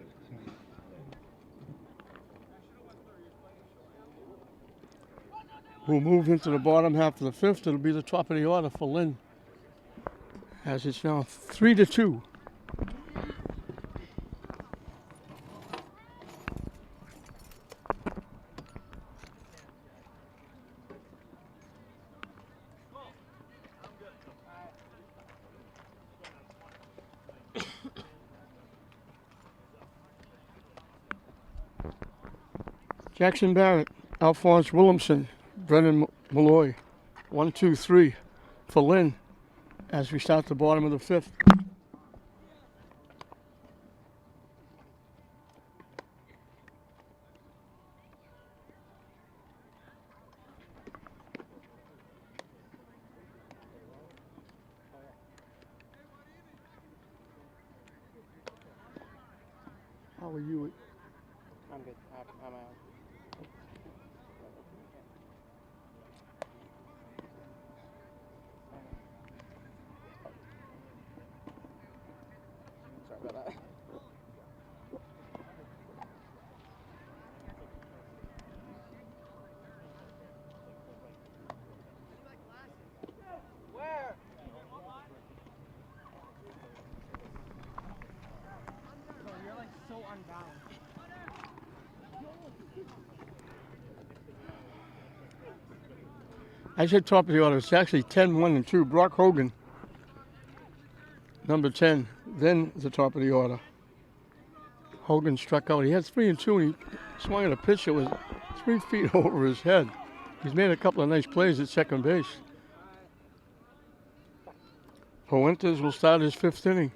We'll move into the bottom half of the fifth. It'll be the top of the order for Lynn, as it's now 3-2. Jackson Barrett, Alphonse Williamson, Brennan Malloy. 1, 2, 3 for Lynn as we start the bottom of the fifth. How are you? I'm good. I'm out. Sorry about that. Where? You're like so unbound. I said top of the order. It's actually 10, 1, and 2. Brock Hogan, number 10, then the top of the order. Hogan struck out. He had 3 and 2, and he swung at a pitch that was 3 feet over his head. He's made a couple of nice plays at second base. Fuentes will start his fifth inning.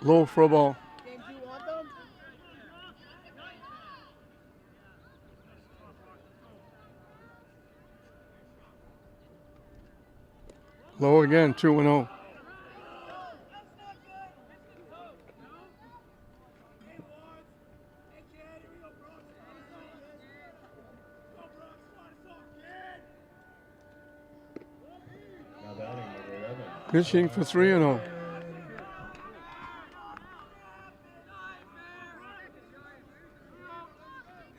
Low for a ball. Low again, 2-0. Now batting number 11. Pitching for 3-0.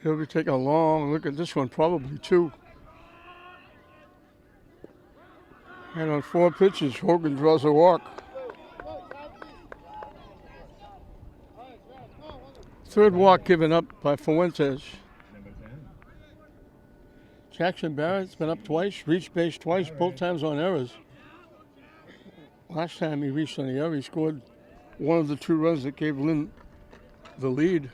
He'll be taking a long look at this one, probably two. And on 4 pitches, Hogan draws a walk. Third walk given up by Fuentes. Number 10. Jackson Barrett's been up twice, reached base twice, both times on errors. Last time he reached on the error, he scored one of the 2 runs that gave Lynn the lead.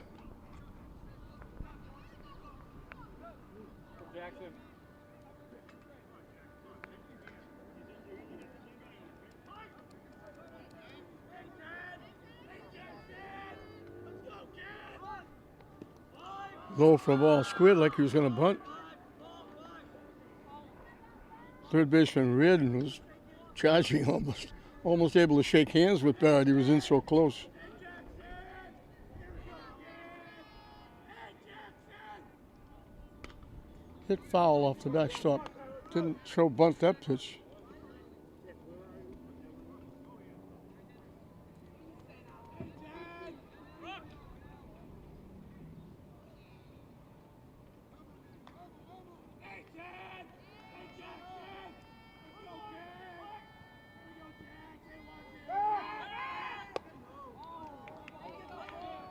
Jackson. Low for a ball, squared like he was going to bunt. Third baseman Reardon was charging, almost able to shake hands with Barrett. He was in so close. Hit foul off the backstop. Didn't show bunt that pitch.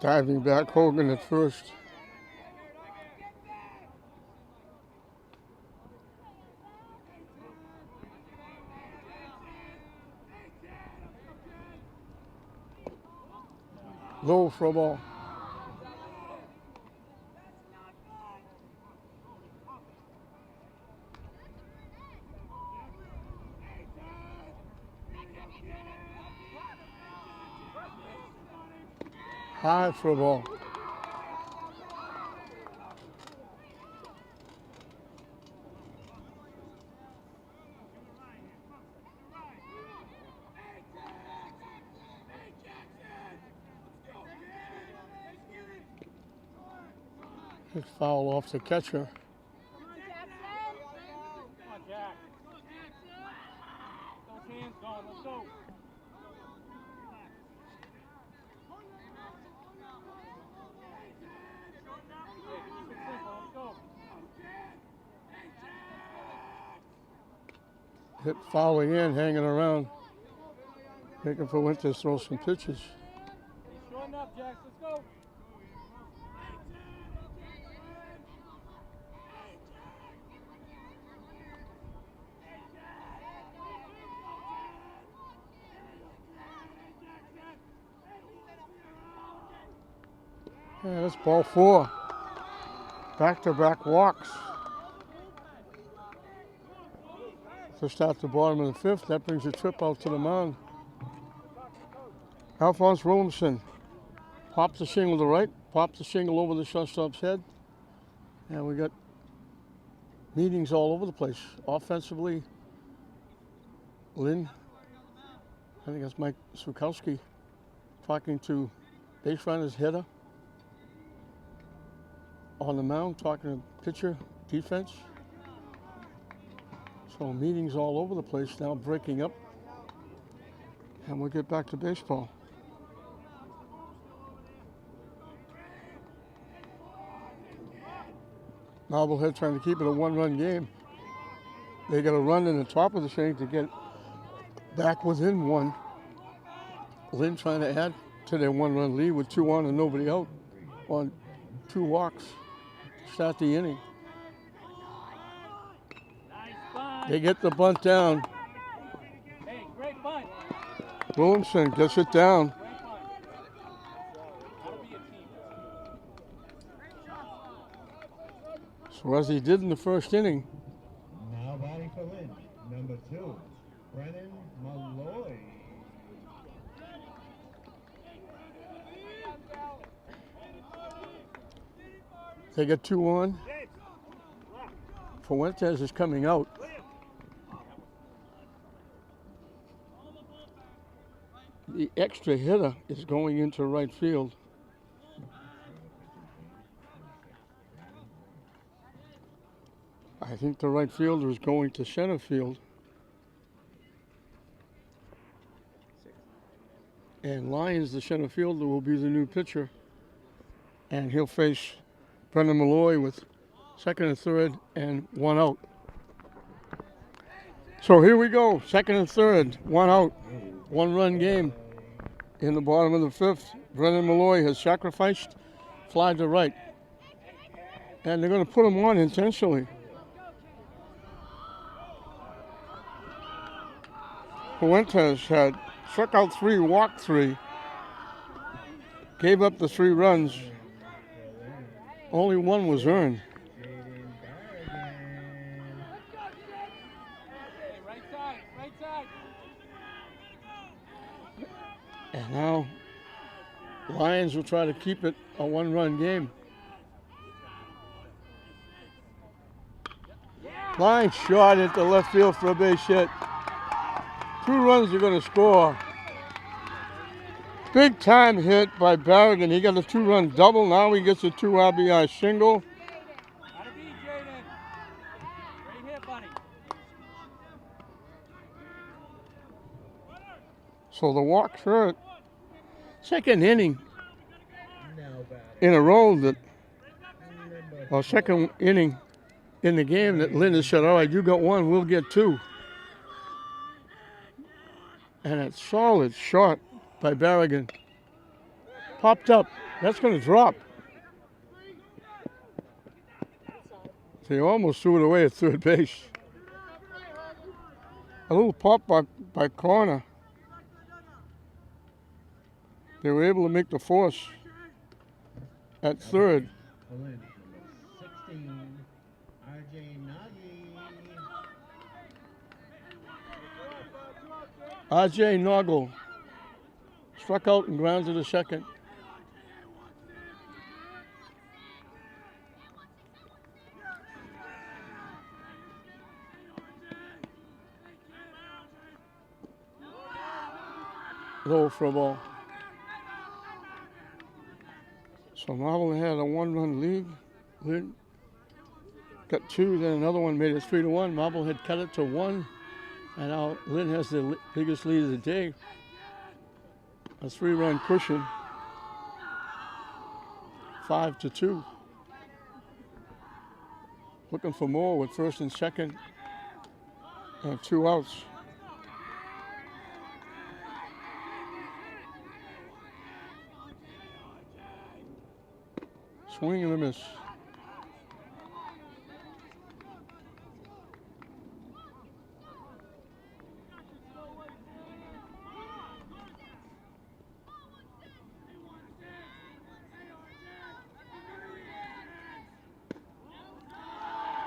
Diving back, Hogan at first. Low for a ball. High for a ball. Hit foul off the catcher. Come on, Jack. Those hands going. Let's go. Let's go. Hit fouling in, hanging around. Making for Winters throw some pitches. Short enough, Jack. Let's go. Yeah, that's ball 4. Back-to-back walks. To start the bottom of the 5th, that brings a trip out to the mound. Alphonse Williamson pops the shingle to the right, pops the shingle over the shortstop's head. And we got meetings all over the place. Offensively, Lynn, I think that's Mike Sukowski, talking to base runner's hitter. On the mound, talking to pitcher, defense. So meetings all over the place now, breaking up. And we'll get back to baseball. Marblehead trying to keep it a 1-run game. They got a run in the top of the inning to get back within 1. Lynn trying to add to their 1-run lead with 2 on and nobody out on 2 walks. Start the inning. They get the bunt down. Hey, great bunt. Williamson gets it down. Great bunt. Gotta be a team. So as he did in the first inning, Now batting for Lynn. Number 2. Brennan Malloy. they get 2 on. Fuentes is coming out. The extra hitter is going into right field. I think the right fielder is going to center field. And Lyons, the center fielder, will be the new pitcher. And he'll face Brendan Malloy with second and third and one out. So here we go, second and third, one out, one-run game. In the bottom of the fifth, Brendan Malloy has sacrificed, fly to right. And they're going to put him on intentionally. Fuentes had struck out 3, walked 3, gave up the 3 runs. Only 1 was earned. Right side, right side. And now Lions will try to keep it a 1-run game. Line shot into left field for a base hit. 2 runs are going to score. Big time hit by Barrigan. He got a 2-run double. Now he gets a 2 RBI single. Gotta be Jaden. Right here, buddy. So the walks hurt. Second inning in a row that, or second inning in the game that Lynn has said, all right, you got 1, we'll get 2. And a solid shot by Barrigan. Popped up. That's going to drop. They almost threw it away at third base. A little pop by Corner. They were able to make the force at third. 16, RJ Nagy. R.J. Noggle struck out and grounded to second. Low for a ball. So Marblehead had a 1-run lead. Lynn got 2, then another one made it 3-1. Marblehead cut it to 1. And now Lynn has the biggest lead of the day. A 3-run cushion. 5-2. Looking for more with first and second. And 2 outs. Swing and a miss.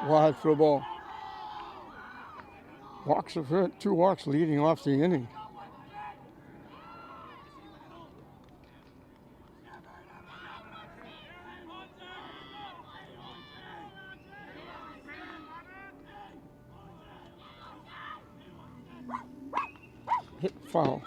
Wide for a ball. Walks have hurt. 2 walks leading off the inning. Hit foul.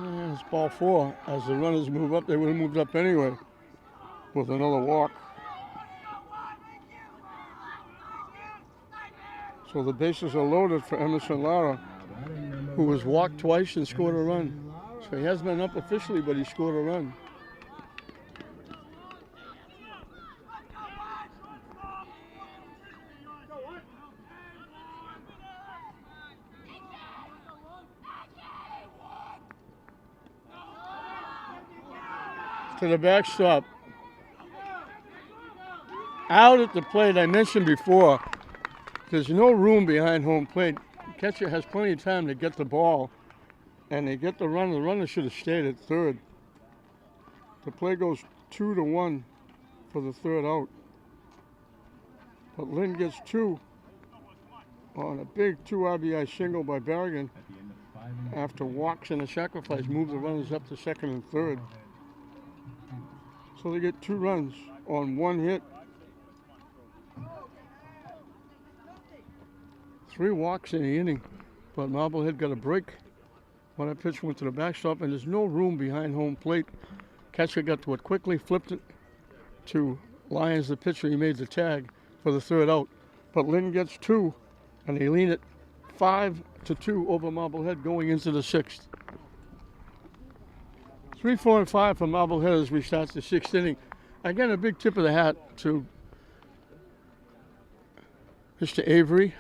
And it's ball 4. As the runners move up, they would have moved up anyway with another walk. So the bases are loaded for Emerson Lara, who has walked twice and scored a run. So he has been up officially, but he scored a run. To the backstop. Out at the plate, I mentioned before, there's no room behind home plate. The catcher has plenty of time to get the ball, and they get the run. The runner should have stayed at third. The play goes 2-1 for the third out. But Lynn gets 2 on a big 2 RBI single by Barrigan after walks and a sacrifice move the runners up to second and third. So they get 2 runs on 1 hit. 3 walks in the inning, but Marblehead got a break when that pitch went to the backstop, and there's no room behind home plate. Catcher got to it quickly, flipped it to Lyons, the pitcher. He made the tag for the 3rd out. But Lynn gets 2, and they lean it 5-2 over Marblehead going into the 6th. 3, 4, and 5 for Marblehead as we start the 6th inning. Again, a big tip of the hat to Mr. Avery,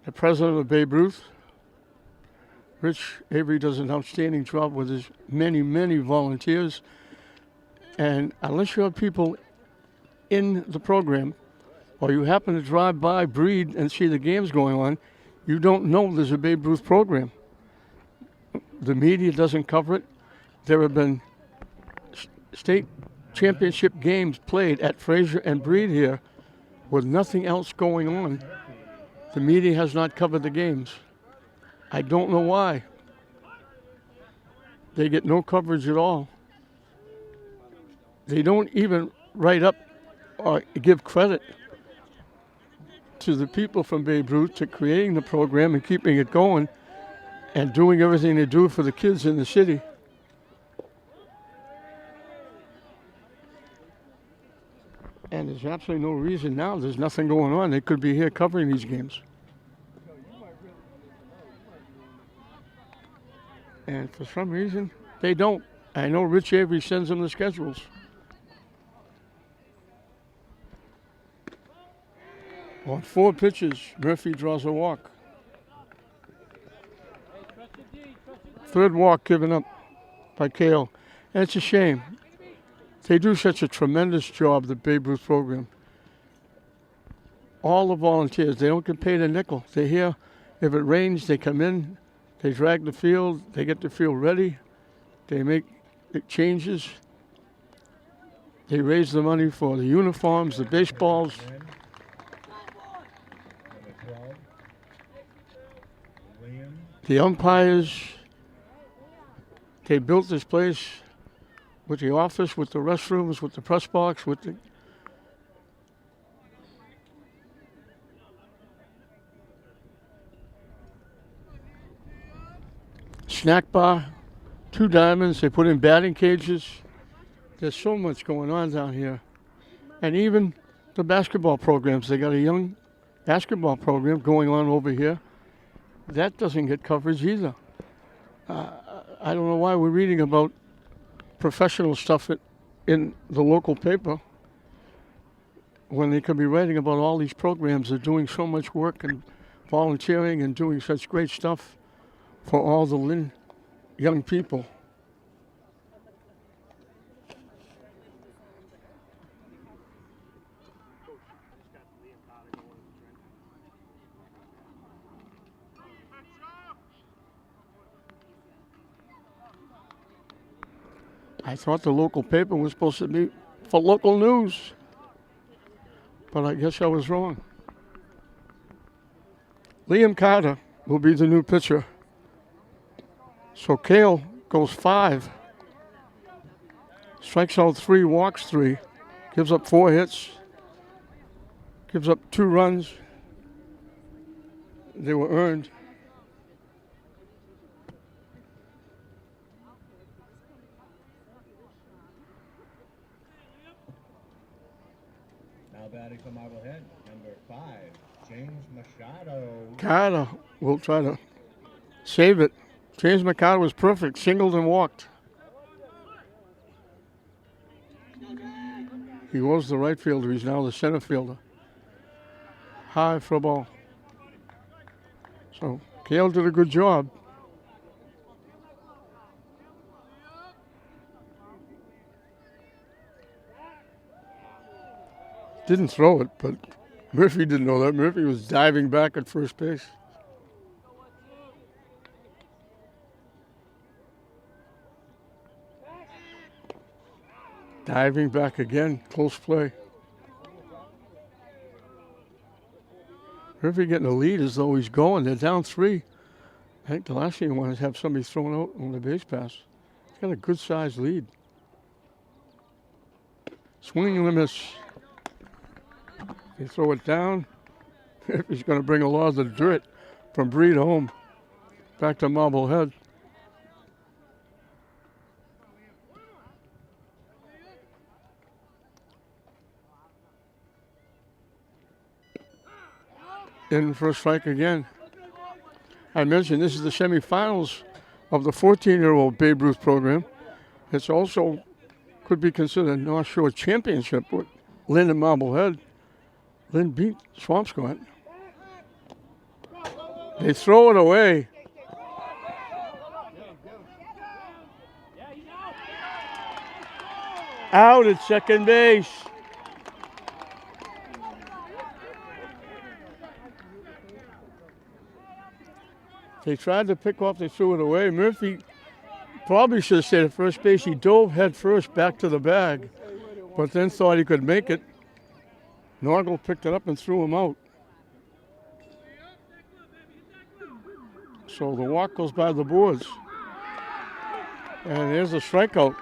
the president of Babe Ruth. Rich Avery does an outstanding job with his many, many volunteers. And unless you have people in the program, or you happen to drive by Breed and see the games going on, you don't know there's a Babe Ruth program. The media doesn't cover it. There have been state championship games played at Fraser and Breed here with nothing else going on. The media has not covered the games. I don't know why. They get no coverage at all. They don't even write up or give credit to the people from Babe Ruth to creating the program and keeping it going and doing everything they do for the kids in the city. And there's absolutely no reason now. There's nothing going on. They could be here covering these games. And for some reason, they don't. I know Rich Avery sends them the schedules. On 4 pitches, Murphy draws a walk. 3rd walk given up by Cale. And it's a shame. They do such a tremendous job, the Babe Ruth program. All the volunteers, they don't get paid a nickel. They're here. If it rains, they come in. They drag the field. They get the field ready. They make the changes. They raise the money for the uniforms, the baseballs. The umpires. They built this place with the office, with the restrooms, with the press box, with the snack bar, 2 diamonds. They put in batting cages. There's so much going on down here. And even the basketball programs. They got a young basketball program going on over here. That doesn't get coverage either. I don't know why we're reading about professional stuff in the local paper when they could be writing about all these programs. They're doing so much work and volunteering and doing such great stuff for all the Lynn young people. I thought the local paper was supposed to be for local news, but I guess I was wrong. Liam Carter will be the new pitcher. So Cale goes 5, strikes out 3, walks 3, gives up 4 hits, gives up 2 runs. They were earned. Now batting for Marblehead, number 5, James Machado. Carter will try to save it. James Machado was perfect, singled and walked. He was the right fielder. He's now the center fielder. High for a ball. So Cale did a good job. Didn't throw it, but Murphy didn't know that. Murphy was diving back at first base. Diving back again, close play. Murphy getting a lead as though he's going. They're down 3. I think the last thing you want is have somebody thrown out on the base pass. He's got a good sized lead. Swing and a miss. They throw it down. if he's going to bring a lot of the dirt from Breed home back to Marblehead. In for a strike again. I mentioned this is the semifinals of the 14-year-old Babe Ruth program. It's also could be considered a North Shore championship with Lynn and Marblehead. Lynn beat Swampscott. They throw it away. Out at second base. They tried to pick off, they threw it away. Murphy probably should have stayed at first base. He dove head first back to the bag, but then thought he could make it. Norgal picked it up and threw him out. So the walk goes by the boards. And there's a strikeout.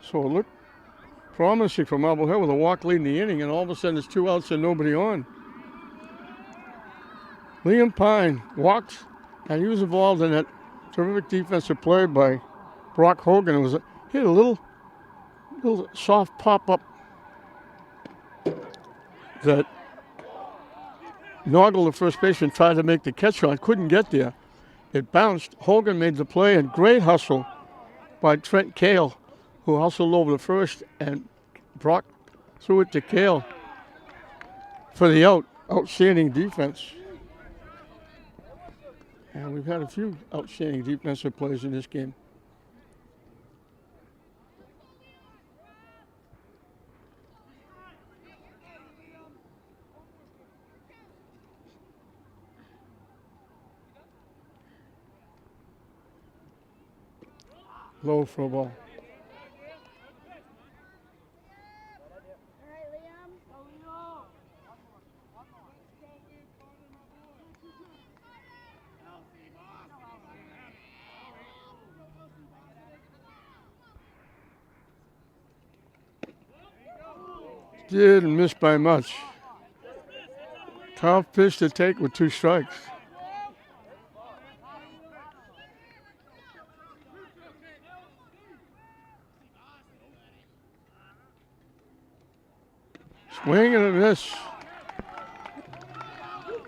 So it looked promising for Marblehead with a walk leading the inning, and all of a sudden there's 2 outs and nobody on. Liam Pine walked, and he was involved in that terrific defensive play by Brock Hogan. It was hit a little soft pop-up that Norgal, the first baseman, tried to make the catch on, couldn't get there. It bounced. Hogan made the play, and great hustle by Trent Cale, who hustled over the first, and Brock threw it to Cale for the out. Outstanding defense. And we've had a few outstanding defensive plays in this game. Low for a ball. Didn't miss by much. Tough pitch to take with 2 strikes. Swing and a miss.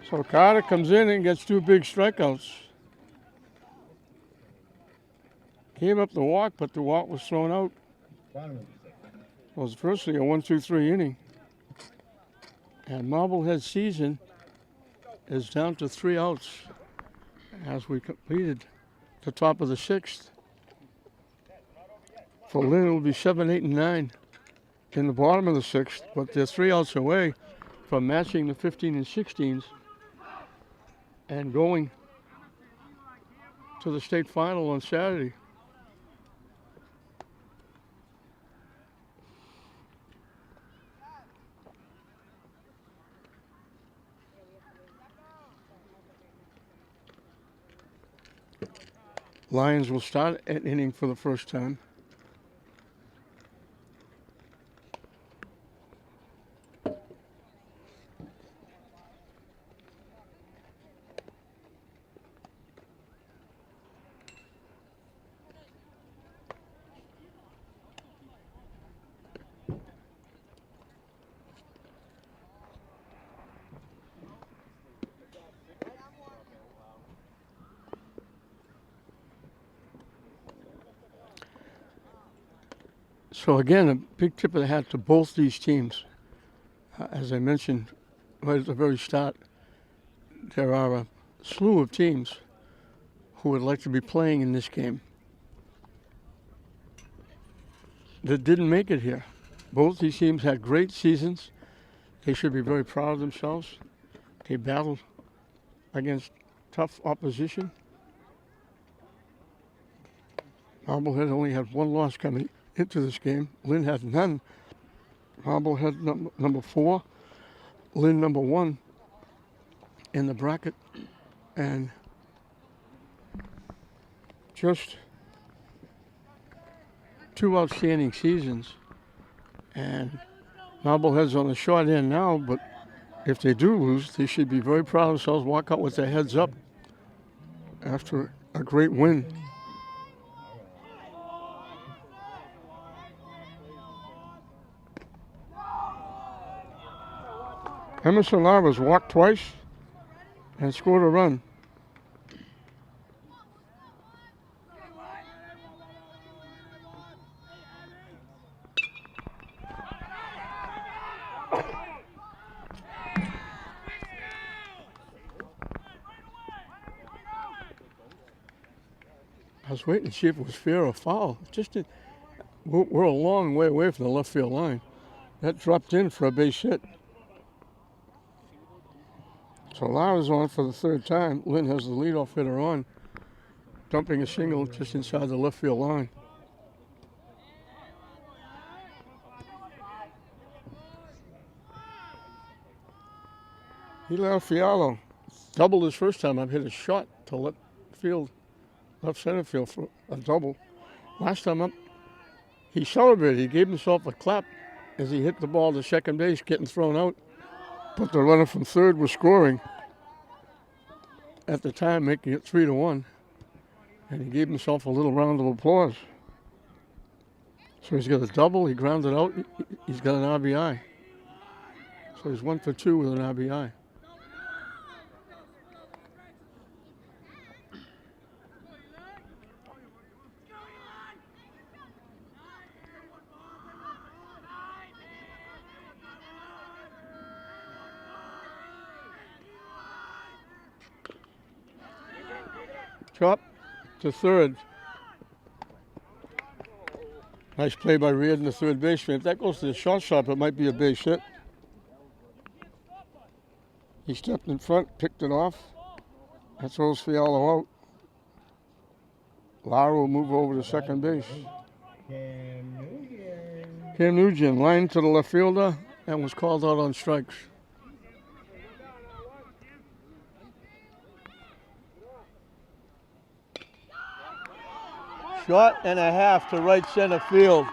So Carter comes in and gets 2 big strikeouts. Came up the walk, but the walk was thrown out. It was firstly a 1-2-3 inning. And Marblehead's season is down to 3 outs as we completed the top of the 6th. For Lynn, it will be 7, 8, and 9 in the bottom of the 6th, but they're 3 outs away from matching the 15 and 16s and going to the state final on Saturday. Lions will start at inning for the first time. So again, a big tip of the hat to both these teams. As I mentioned right at the very start, there are a slew of teams who would like to be playing in this game that didn't make it here. Both these teams had great seasons. They should be very proud of themselves. They battled against tough opposition. Marblehead only had 1 loss coming into this game. Lynn had none. Marblehead number 4, Lynn number 1 in the bracket, and just 2 outstanding seasons. And Marblehead's on the short end now, but if they do lose, they should be very proud of themselves, walk out with their heads up after a great win. Emerson Lara's walked twice and scored a run. I was waiting to see if it was fair or foul. We're a long way away from the left field line. That dropped in for a base hit. So Lara's on for the third time. Lynn has the leadoff hitter on, dumping a single just inside the left field line. Eli Fialo doubled his first time. I've hit a shot to left center field for a double. Last time up, he celebrated. He gave himself a clap as he hit the ball to second base, getting thrown out. But the runner from third was scoring at the time, making it 3-1. And he gave himself a little round of applause. So he's got a double. He grounded out. He's got an RBI. So he's 1 for 2 with an RBI. Chop to third. Nice play by Reardon, the third baseman. If that goes to the shortstop, it might be a base hit. He stepped in front, picked it off. That throws Fialo out. Lara will move over to second base. Cam Nugent lined to the left fielder and was called out on strikes. Shot and a half to right center field.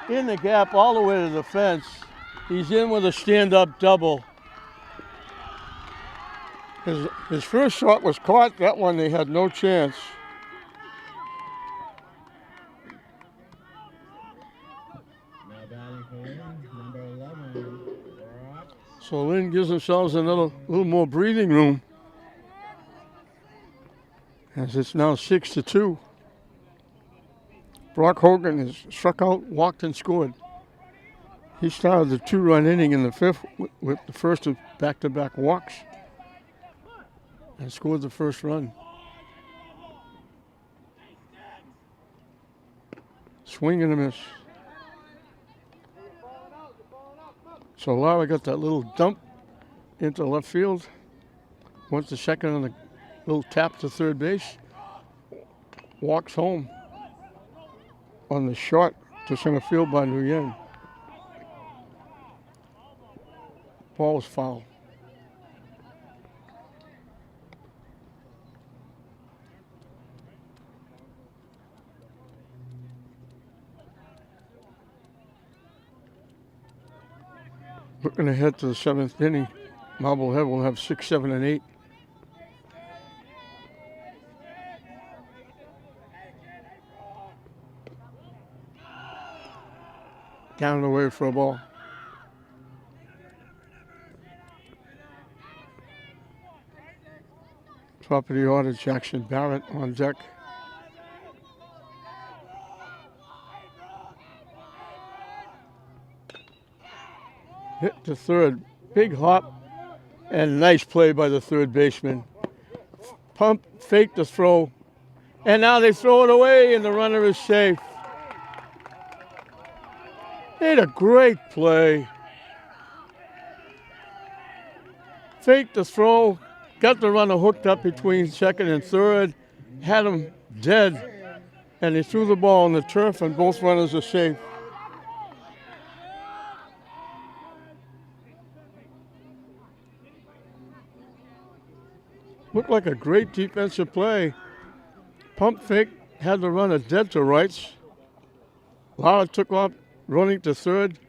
In the gap all the way to the fence. He's in with a stand-up double. His first shot was caught. That one they had no chance. Now batting for Lynn, number 11. So Lynn gives themselves a little more breathing room. As it's now 6-2. Brock Hogan has struck out, walked, and scored. He started the 2-run inning in the fifth with the first of back-to-back walks and scored the first run. Swing and a miss. So Lara got that little dump into left field. Went to second on the little tap to third base. Walks home on the shot to center field by Nguyen. Ball was foul. Looking ahead to the seventh inning, Marblehead will have 6, 7, and 8. Down and away for a ball. Top of the order, Jackson Barrett on deck. Hit to third, big hop, and nice play by the third baseman. Pump, fake the throw, and now they throw it away and the runner is safe. Made a great play. Faked the throw, got the runner hooked up between second and third, had him dead, and he threw the ball on the turf and both runners are safe. Looked like a great defensive play. Pump fake, had the runner dead to rights. Lara took off running to third,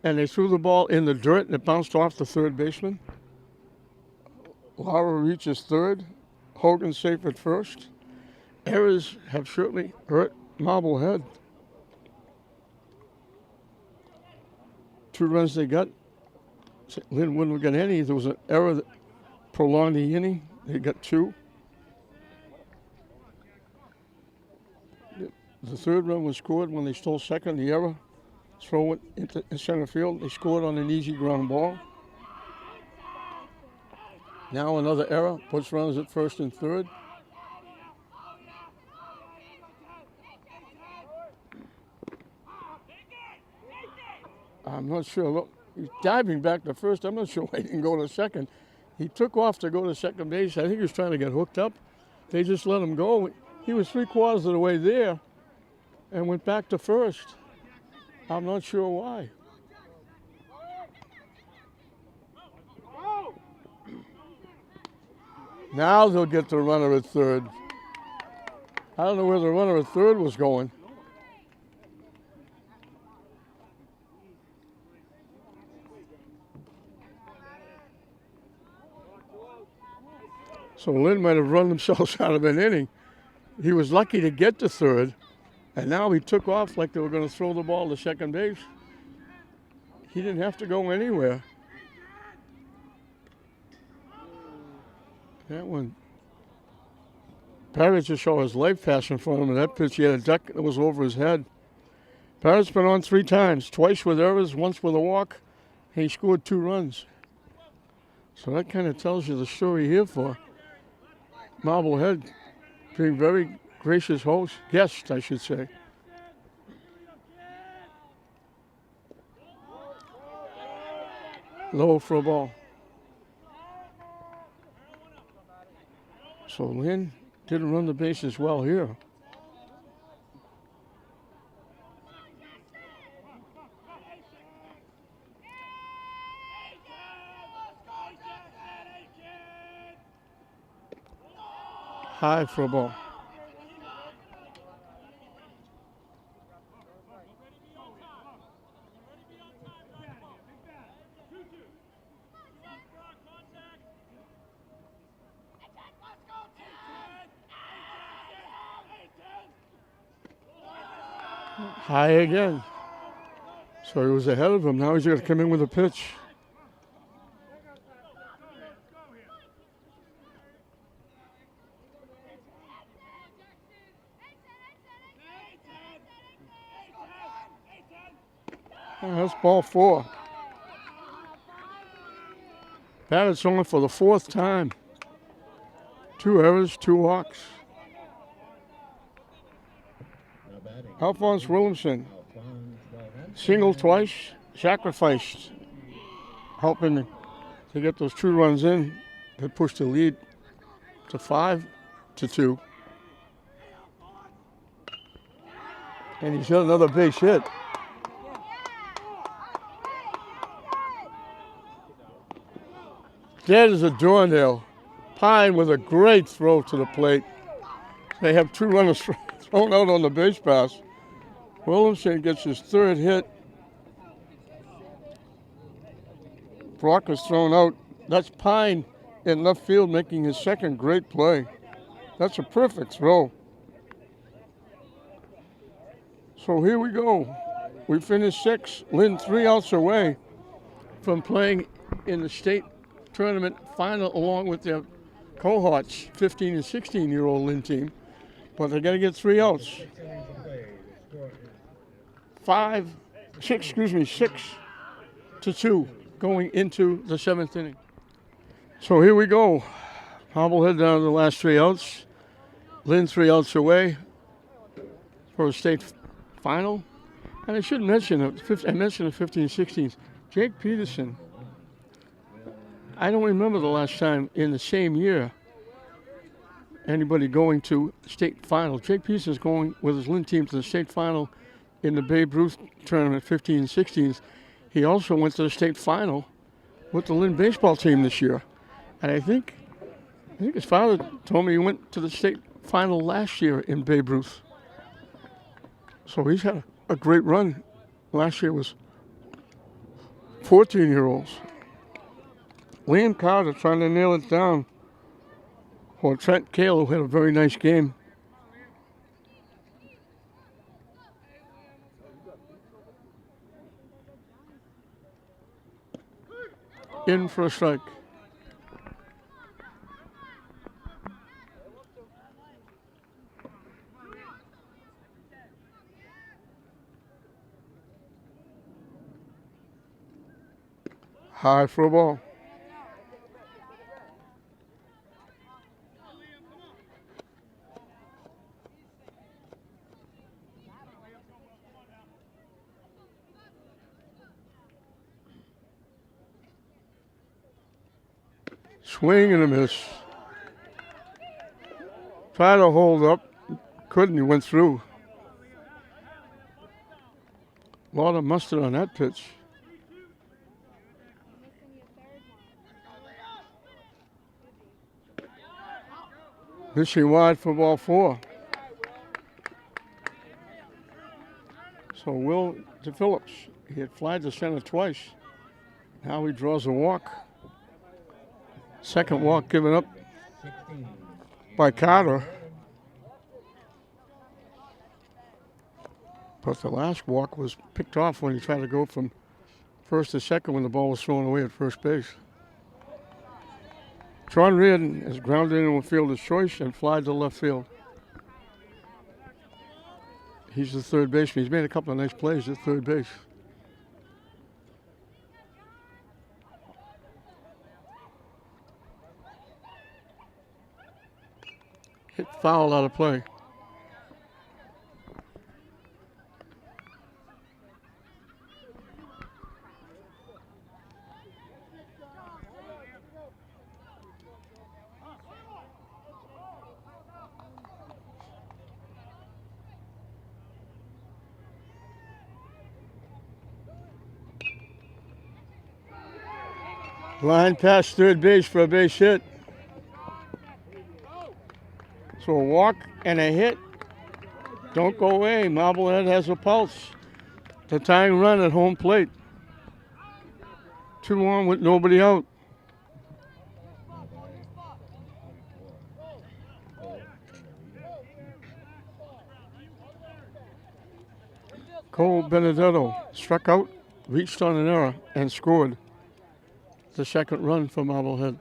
and they threw the ball in the dirt and it bounced off the third baseman. Lara reaches third. Hogan safe at first. Errors have certainly hurt Marblehead. 2 runs they got. Lynn wouldn't have got any. There was an error that prolonged the inning. They got 2. The third run was scored when they stole second. The error, throw it into center field. They scored on an easy ground ball. Now another error, puts runners at first and third. I'm not sure. Look, he's diving back to first. I'm not sure why he didn't go to second. He took off to go to second base. I think he was trying to get hooked up. They just let him go. He was 3/4 of the way there and went back to first. I'm not sure why. Now they'll get the runner at third. I don't know where the runner at third was going. So Lynn might have run themselves out of an inning. He was lucky to get to third, and now he took off like they were going to throw the ball to second base. He didn't have to go anywhere. That one, Parrott just saw his life pass in front of him, and that pitch, he had a duck that was over his head. Parrott's been on 3 times, twice with errors, once with a walk, and he scored 2 runs. So that kind of tells you the story here for Marblehead being very gracious guest, I should say. Low for a ball. So Lynn didn't run the bases well here. High for a ball. High again. So he was ahead of him. Now he's going to come in with a pitch. That's ball 4. Parrott's on for the 4th time. 2 errors, 2 walks. Alphonse Williamson, single twice, sacrificed, helping to get those 2 runs in. They pushed the lead to 5-2. And he's got another base hit. Dead as a doornail. Pine with a great throw to the plate. They have 2 runners thrown out on the base pass. Williamson gets his 3rd hit. Brock is thrown out. That's Pine in left field making his 2nd great play. That's a perfect throw. So here we go. We finished 6. Lynn 3 outs away from playing in the state tournament final along with their cohorts, 15 and 16-year-old Lynn team. But they got to get 3 outs. 6-2 going into the 7th inning. So here we go. Marblehead down to the last 3 outs. Lynn 3 outs away for a state final. And I should mention, I mentioned the 15 16s. Jake Peterson. I don't remember the last time in the same year anybody going to state final. Jake Peterson's going with his Lynn team to the state final in the Babe Ruth tournament, 15 and 16s. He also went to the state final with the Lynn baseball team this year. And I think his father told me he went to the state final last year in Babe Ruth. So he's had a great run. Last year was 14-year-olds. Lynn Carter trying to nail it down for Trent Cale, who had a very nice game. In for a strike. High for a ball. Swing and a miss. Tried to hold up. Couldn't. He went through. A lot of mustard on that pitch. Missing wide for ball 4. So Will to Phillips. He had flied to center twice. Now he draws a walk. Second walk given up by Carter. But the last walk was picked off when he tried to go from first to second when the ball was thrown away at first base. John Reardon is grounded into a fielder's choice and flied to left field. He's the third baseman. He's made a couple of nice plays at third base. Hit foul out of play. Line past third base for a base hit. So a walk and a hit. Don't go away. Marblehead has a pulse. The tying run at home plate. 2 on with nobody out. Cole Benedetto struck out, reached on an error, and scored the second run for Marblehead.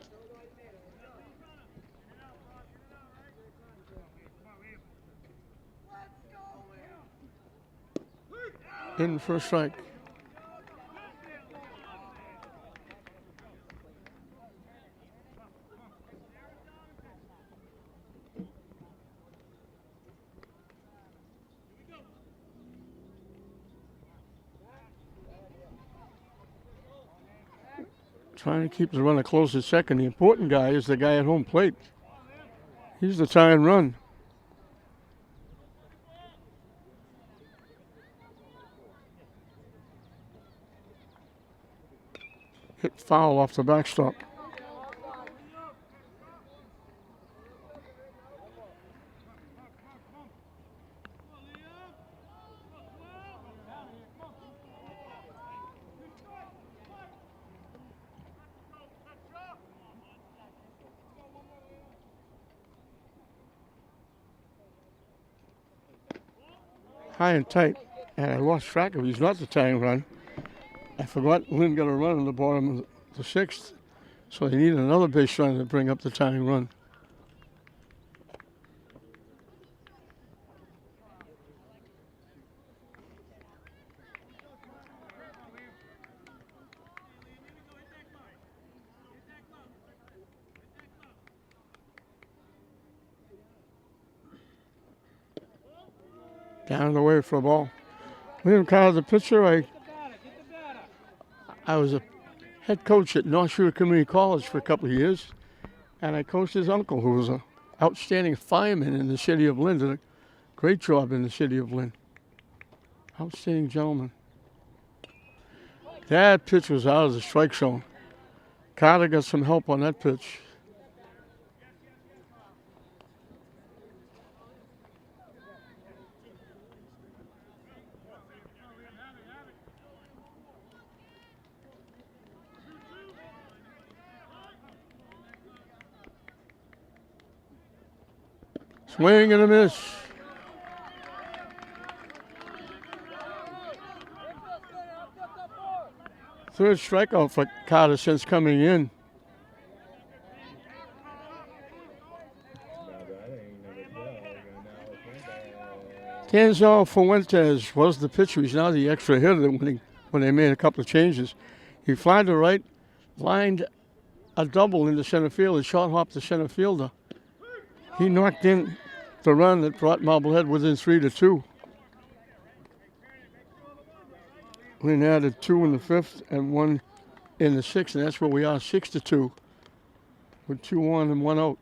In for a strike. Trying to keep the runner close at second. The important guy is the guy at home plate. He's the tie and run. Hit foul off the backstop. High and tight, and I lost track of it. He's not the tying run. I forgot Lynn got a run in the bottom of the 6th, so they need another base runner to bring up the tying run. Down and away for a ball. William Carter, the pitcher. I was a head coach at North Shore Community College for a couple of years, and I coached his uncle, who was an outstanding fireman in the city of Lynn. Did a great job in the city of Lynn. Outstanding gentleman. That pitch was out of the strike zone. Carter got some help on that pitch. Swing and a miss. Third strikeout for Carter since coming in. Now batting number 12, and now Campbell. Tanzal Fuentes was the pitcher. He's now the extra hitter when they made a couple of changes. He flied to right, lined a double into center field and short hopped the center fielder. He knocked in the run that brought Marblehead within 3-2. Lynn added 2 in the 5th and 1 in the 6th, and that's where we are, 6-2, with 2 on and 1 out.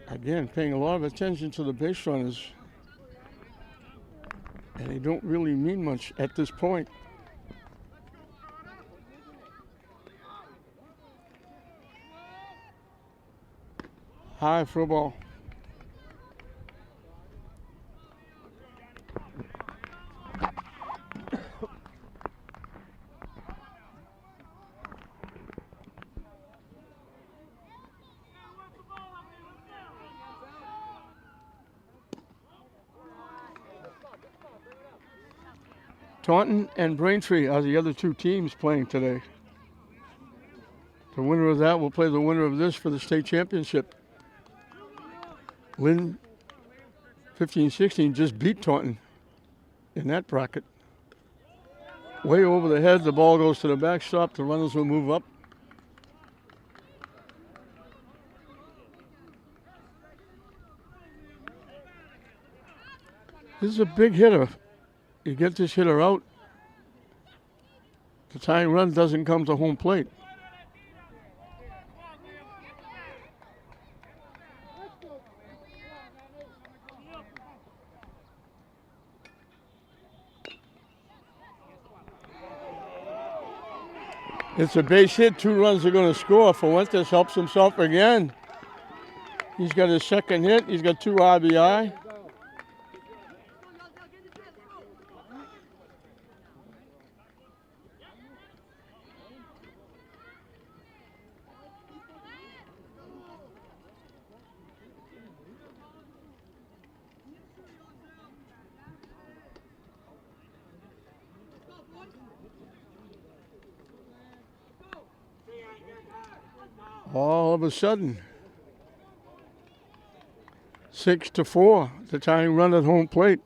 Again, paying a lot of attention to the base runners, and they don't really mean much at this point. High for a ball. Taunton and Braintree are the other 2 teams playing today. The winner of that will play the winner of this for the state championship. Lynn 15-16 just beat Taunton in that bracket. Way over the head, the ball goes to the backstop. The runners will move up. This is a big hitter. You get this hitter out, the tying run doesn't come to home plate. It's a base hit. 2 runs are going to score. Fuentes helps himself again. He's got his second hit. He's got 2 RBI. All of a sudden, 6-4, the tying run at home plate.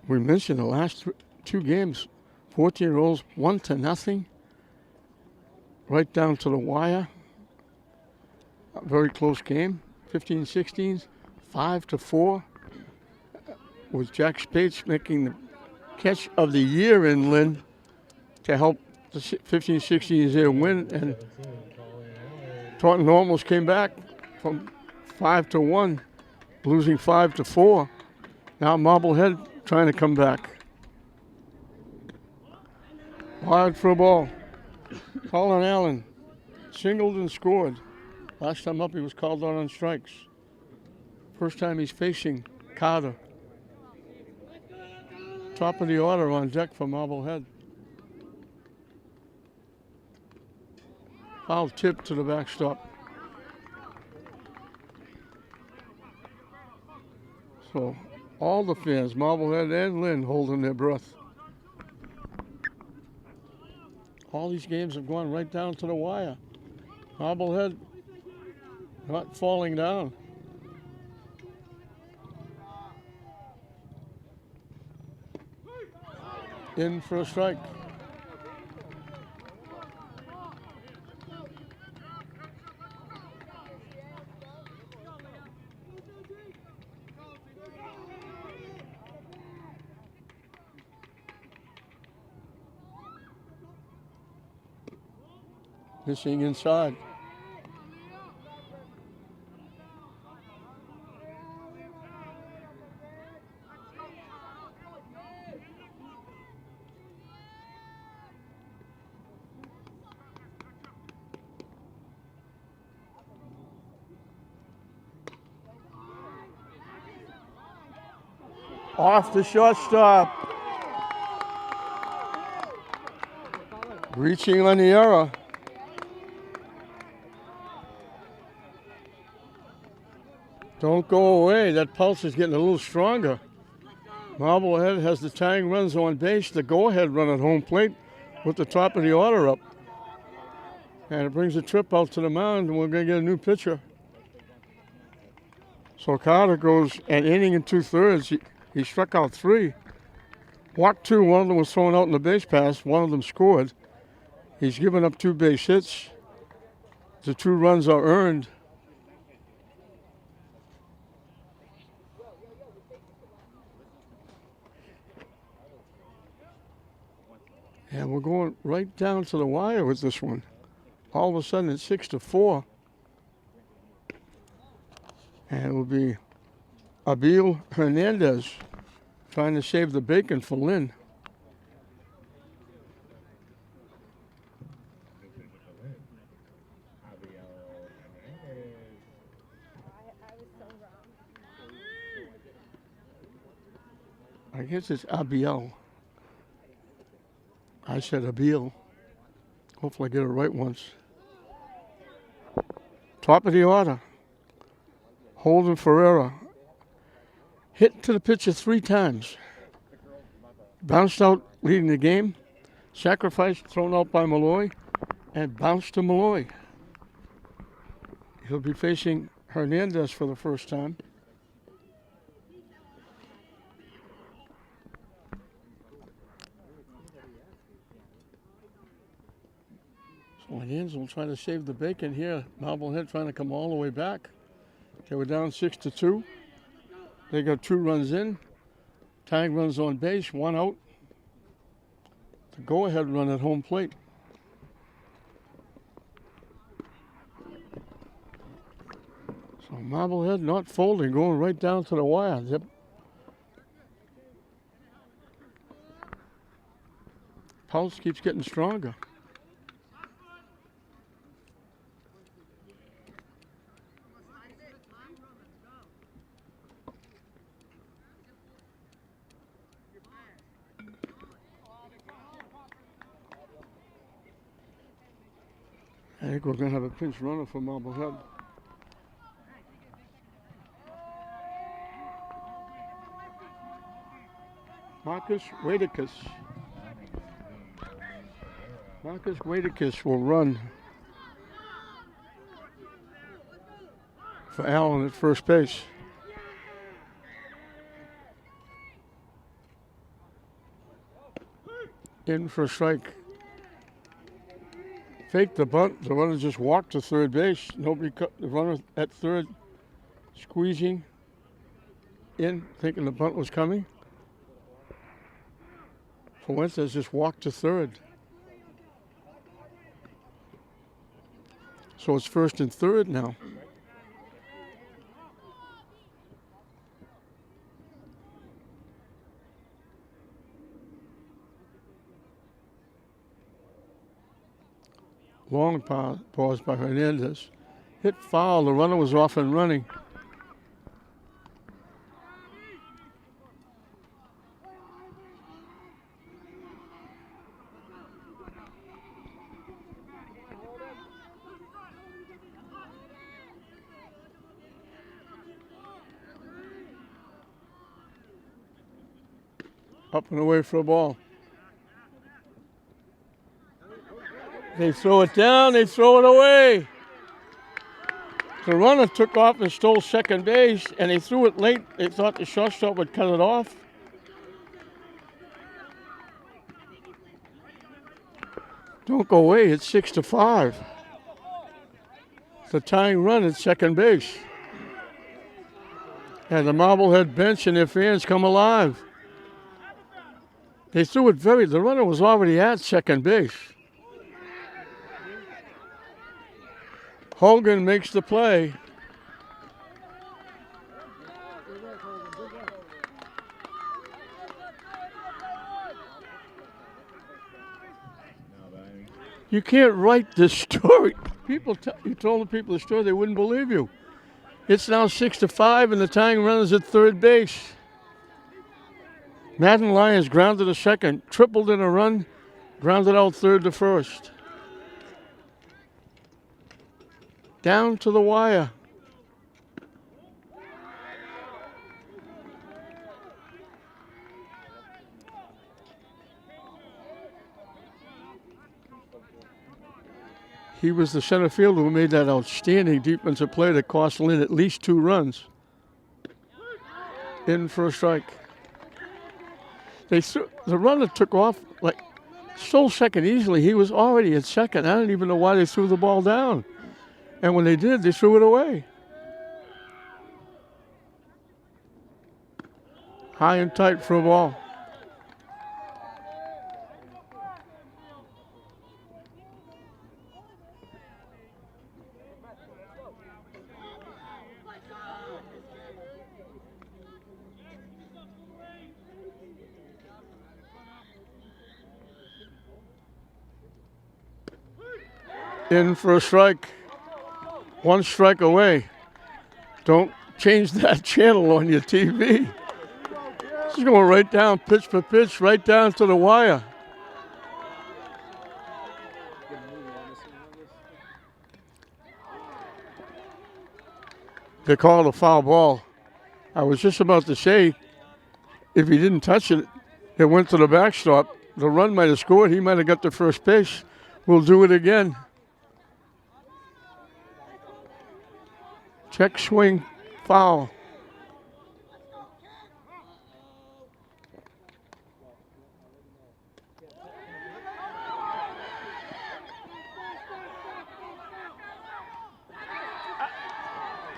We mentioned the last 2 games, 14-year-olds 1-0, right down to the wire. A very close game. 15-16s, 5-4, with Jack Spates making the catch of the year in Lynn to help the 15-16s there win, and Taunton almost came back from 5-1, losing 5-4. Now Marblehead trying to come back. Wild for a ball. Colin Allen singled and scored. Last time up he was called out on strikes. First time he's facing Carter. Top of the order on deck for Marblehead. Foul tip to the backstop. So all the fans, Marblehead and Lynn, holding their breath. All these games have gone right down to the wire. Marblehead not falling down. In for a strike. Missing inside. Off the shortstop. Reaching on the error. Don't go away. That pulse is getting a little stronger. Marblehead has the tying runs on base. The go-ahead run at home plate with the top of the order up. And it brings a trip out to the mound, and we're going to get a new pitcher. So Carter goes an inning and 2/3. He struck out 3. Walked 2. One of them was thrown out in the base pass. One of them scored. He's given up 2 base hits. The 2 runs are earned. And we're going right down to the wire with this one. All of a sudden it's 6-4. And it will be Abil Hernandez trying to save the bacon for Lynn. I guess it's Abiel. I said Abil. Hopefully I get it right once. Top of the order. Holden Ferreira. Hit to the pitcher 3 times. Bounced out leading the game. Sacrifice thrown out by Malloy. And bounced to Malloy. He'll be facing Hernandez for the first time. So Hernandez will try to save the bacon here. Marblehead trying to come all the way back. They were down 6-2. They got 2 runs in. Tying runs on base, 1 out. The go-ahead run at home plate. So Marblehead not folding, going right down to the wire. Yep. Pulse keeps getting stronger. I think we're going to have a pinch runner for Marblehead. Marcus Wadekus. Marcus Wadekus will run for Allen at first base. In for a strike. Faked the bunt. The runner just walked to third base. Nobody cut the runner at third, squeezing in, thinking the bunt was coming. Fuentes just walked to third. So it's first and third now. Long pause by Hernandez. Hit foul. The runner was off and running. Up and away for a ball. They throw it down, they throw it away. The runner took off and stole second base, and they threw it late. They thought the shortstop would cut it off. Don't go away, it's 6-5. The tying run at second base. And the Marblehead bench and their fans come alive. They threw it the runner was already at second base. Hogan makes the play. You can't write this story. You told the people the story, they wouldn't believe you. It's now 6-5, and the tying run is at third base. Madden Lyons grounded a second, tripled in a run, Grounded out third to first. Down to the wire. He was the center fielder who made that outstanding defensive play that cost Lynn at least 2 runs. In for a strike. The runner took off, like, stole second easily. He was already at second. I don't even know why they threw the ball down. And when they did, they threw it away. High and tight for a ball. In for a strike. 1 strike away. Don't change that channel on your TV. She's going right down, pitch for pitch, right down to the wire. They called a foul ball. I was just about to say, if he didn't touch it, it went to the backstop. The run might have scored. He might have got to first base. We'll do it again. Check swing, foul.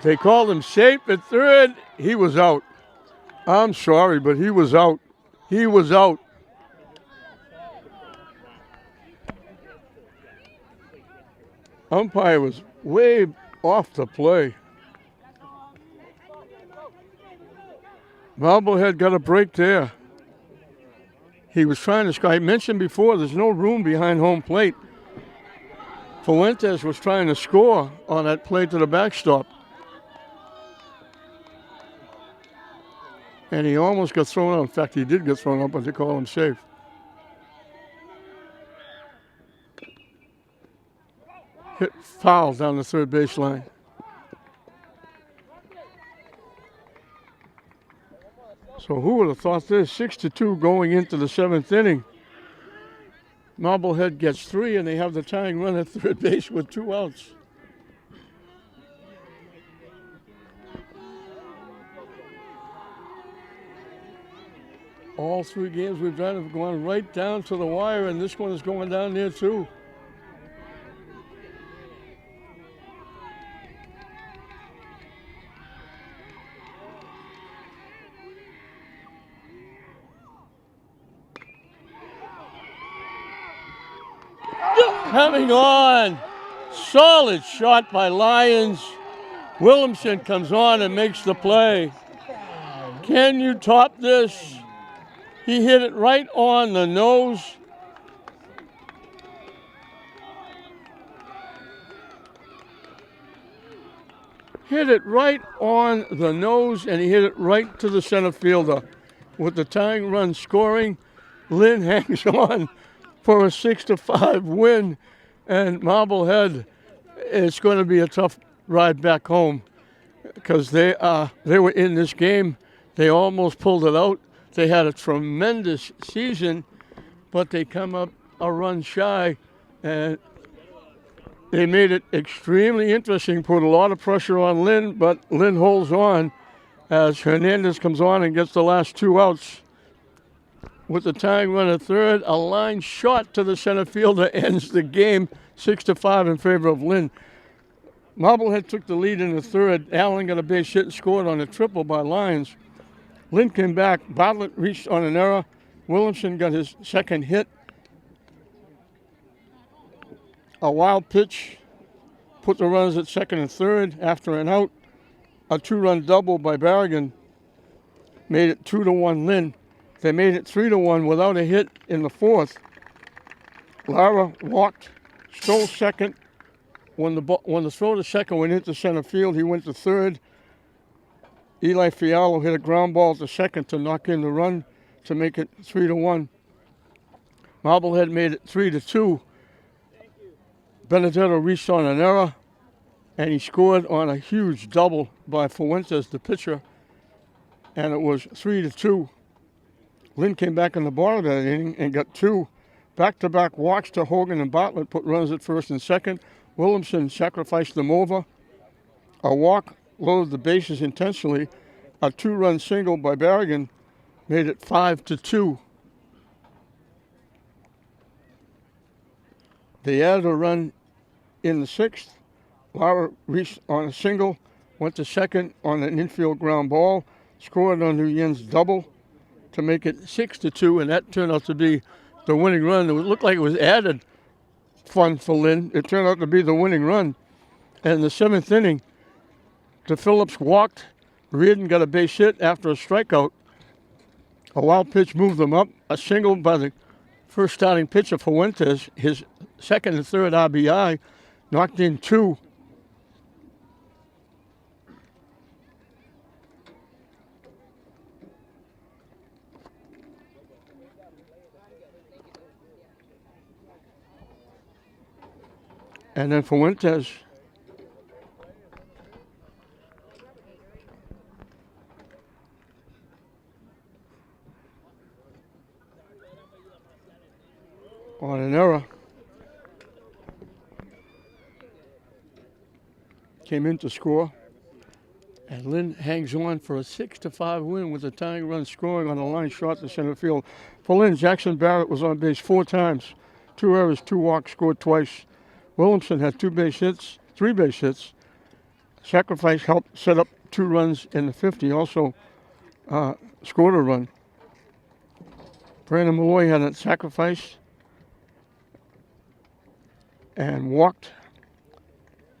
They called him safe at third. He was out. I'm sorry, but he was out. He was out. Umpire was way off the play. Marblehead got a break there. He was trying to score. I mentioned before, there's no room behind home plate. Fuentes was trying to score on that play to the backstop. And he almost got thrown out. In fact, he did get thrown out, but they call him safe. Hit foul down the third baseline. So who would have thought this? 6-2 going into the 7th inning. Marblehead gets 3, and they have the tying run at third base with 2 outs. All 3 games we've done have gone right down to the wire, and this one is going down there too. Coming on, solid shot by Lyons. Williamson comes on and makes the play. Can you top this? He hit it right on the nose. Hit it right on the nose, and he hit it right to the center fielder. With the tying run scoring, Lynn hangs on for a 6-5 win, and Marblehead, it's going to be a tough ride back home because they were in this game. They almost pulled it out. They had a tremendous season, but they come up a run shy, and they made it extremely interesting, put a lot of pressure on Lynn, but Lynn holds on as Hernandez comes on and gets the last 2 outs. With the tying run at third, a line shot to the center fielder ends the game 6-5 in favor of Lynn. Marblehead took the lead in the third. Allen got a base hit and scored on a triple by Lyons. Lynn came back. Bartlett reached on an error. Williamson got his second hit. A wild pitch put the runners at second and third after an out. A 2-run double by Barrigan made it 2-1 Lynn. They made it 3-1 without a hit in the fourth. Lara walked, stole second. When the throw to second went into center field, he went to third. Eli Fialo hit a ground ball to second to knock in the run to make it 3-1. Marblehead made it 3-2. Benedetto reached on an error, and he scored on a huge double by Fuentes, the pitcher, and it was 3-2. Lynn came back in the bottom of that inning and got 2 back-to-back walks to Hogan and Bartlett, put runners at first and second. Williamson sacrificed them over. A walk loaded the bases intentionally. A 2-run single by Berrigan made it 5-2. They added a run in the 6th. Lara reached on a single, went to second on an infield ground ball, scored on Nguyen's double to make it 6-2, and that turned out to be the winning run. It looked like it was added fun for Lynn. It turned out to be the winning run. And in the 7th inning, DePhillips walked. Reardon got a base hit after a strikeout. A wild pitch moved them up. A single by the first starting pitcher, Fuentes, his second and third RBI, knocked in 2. And then Fuentes on an error came in to score, and Lynn hangs on for a 6-5 win with a tying run scoring on a line shot to center field. For Lynn, Jackson Barrett was on base 4 times, 2 errors, 2 walks, scored twice. Williamson had 3 base hits. Sacrifice helped set up 2 runs in the 5th. He also scored a run. Brandon Malloy had a sacrifice and walked.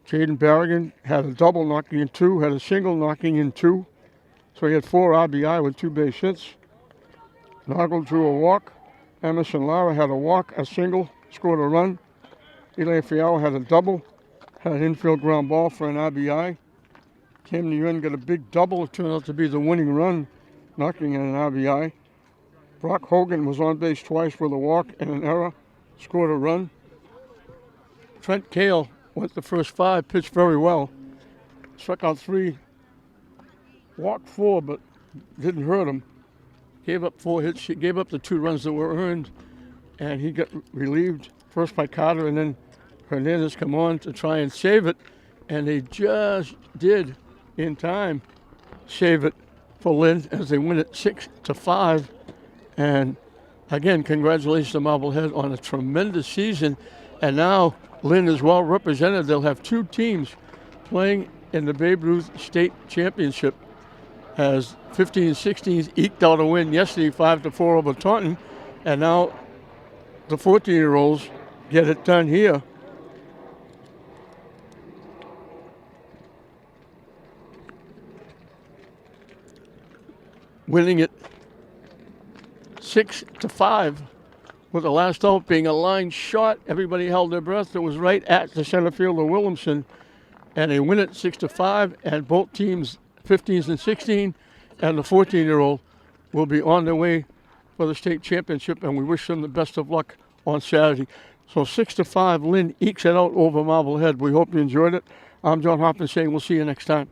Jaden Berrigan had a double knocking in 2, had a single knocking in 2. So he had 4 RBI with 2 base hits. Noggle drew a walk. Emerson Lara had a walk, a single, scored a run. Eli Fiala had a double, had an infield ground ball for an RBI. Cam Nguyen got a big double. It turned out to be the winning run, knocking in an RBI. Brock Hogan was on base twice with a walk and an error, scored a run. Trent Cale went the first 5, pitched very well. Struck out 3, walked 4, but didn't hurt him. Gave up 4 hits. He gave up the 2 runs that were earned, and he got relieved first by Carter, and then Hernandez come on to try and save it, and they just did in time save it for Lynn as they win it 6-5. And again, congratulations to Marblehead on a tremendous season. And now Lynn is well represented. They'll have 2 teams playing in the Babe Ruth State Championship, as 15 16s eked out a win yesterday, 5-4 over Taunton, and now the 14-year-olds get it done here. Winning it 6-5 with the last out being a line shot. Everybody held their breath. It was right at the center fielder Williamson, and they win it 6-5, and both teams, 15s and 16, and the 14-year-old will be on their way for the state championship, and we wish them the best of luck on Saturday. So 6-5, Lynn ekes it out over Marblehead. We hope you enjoyed it. I'm John Hoffman saying we'll see you next time.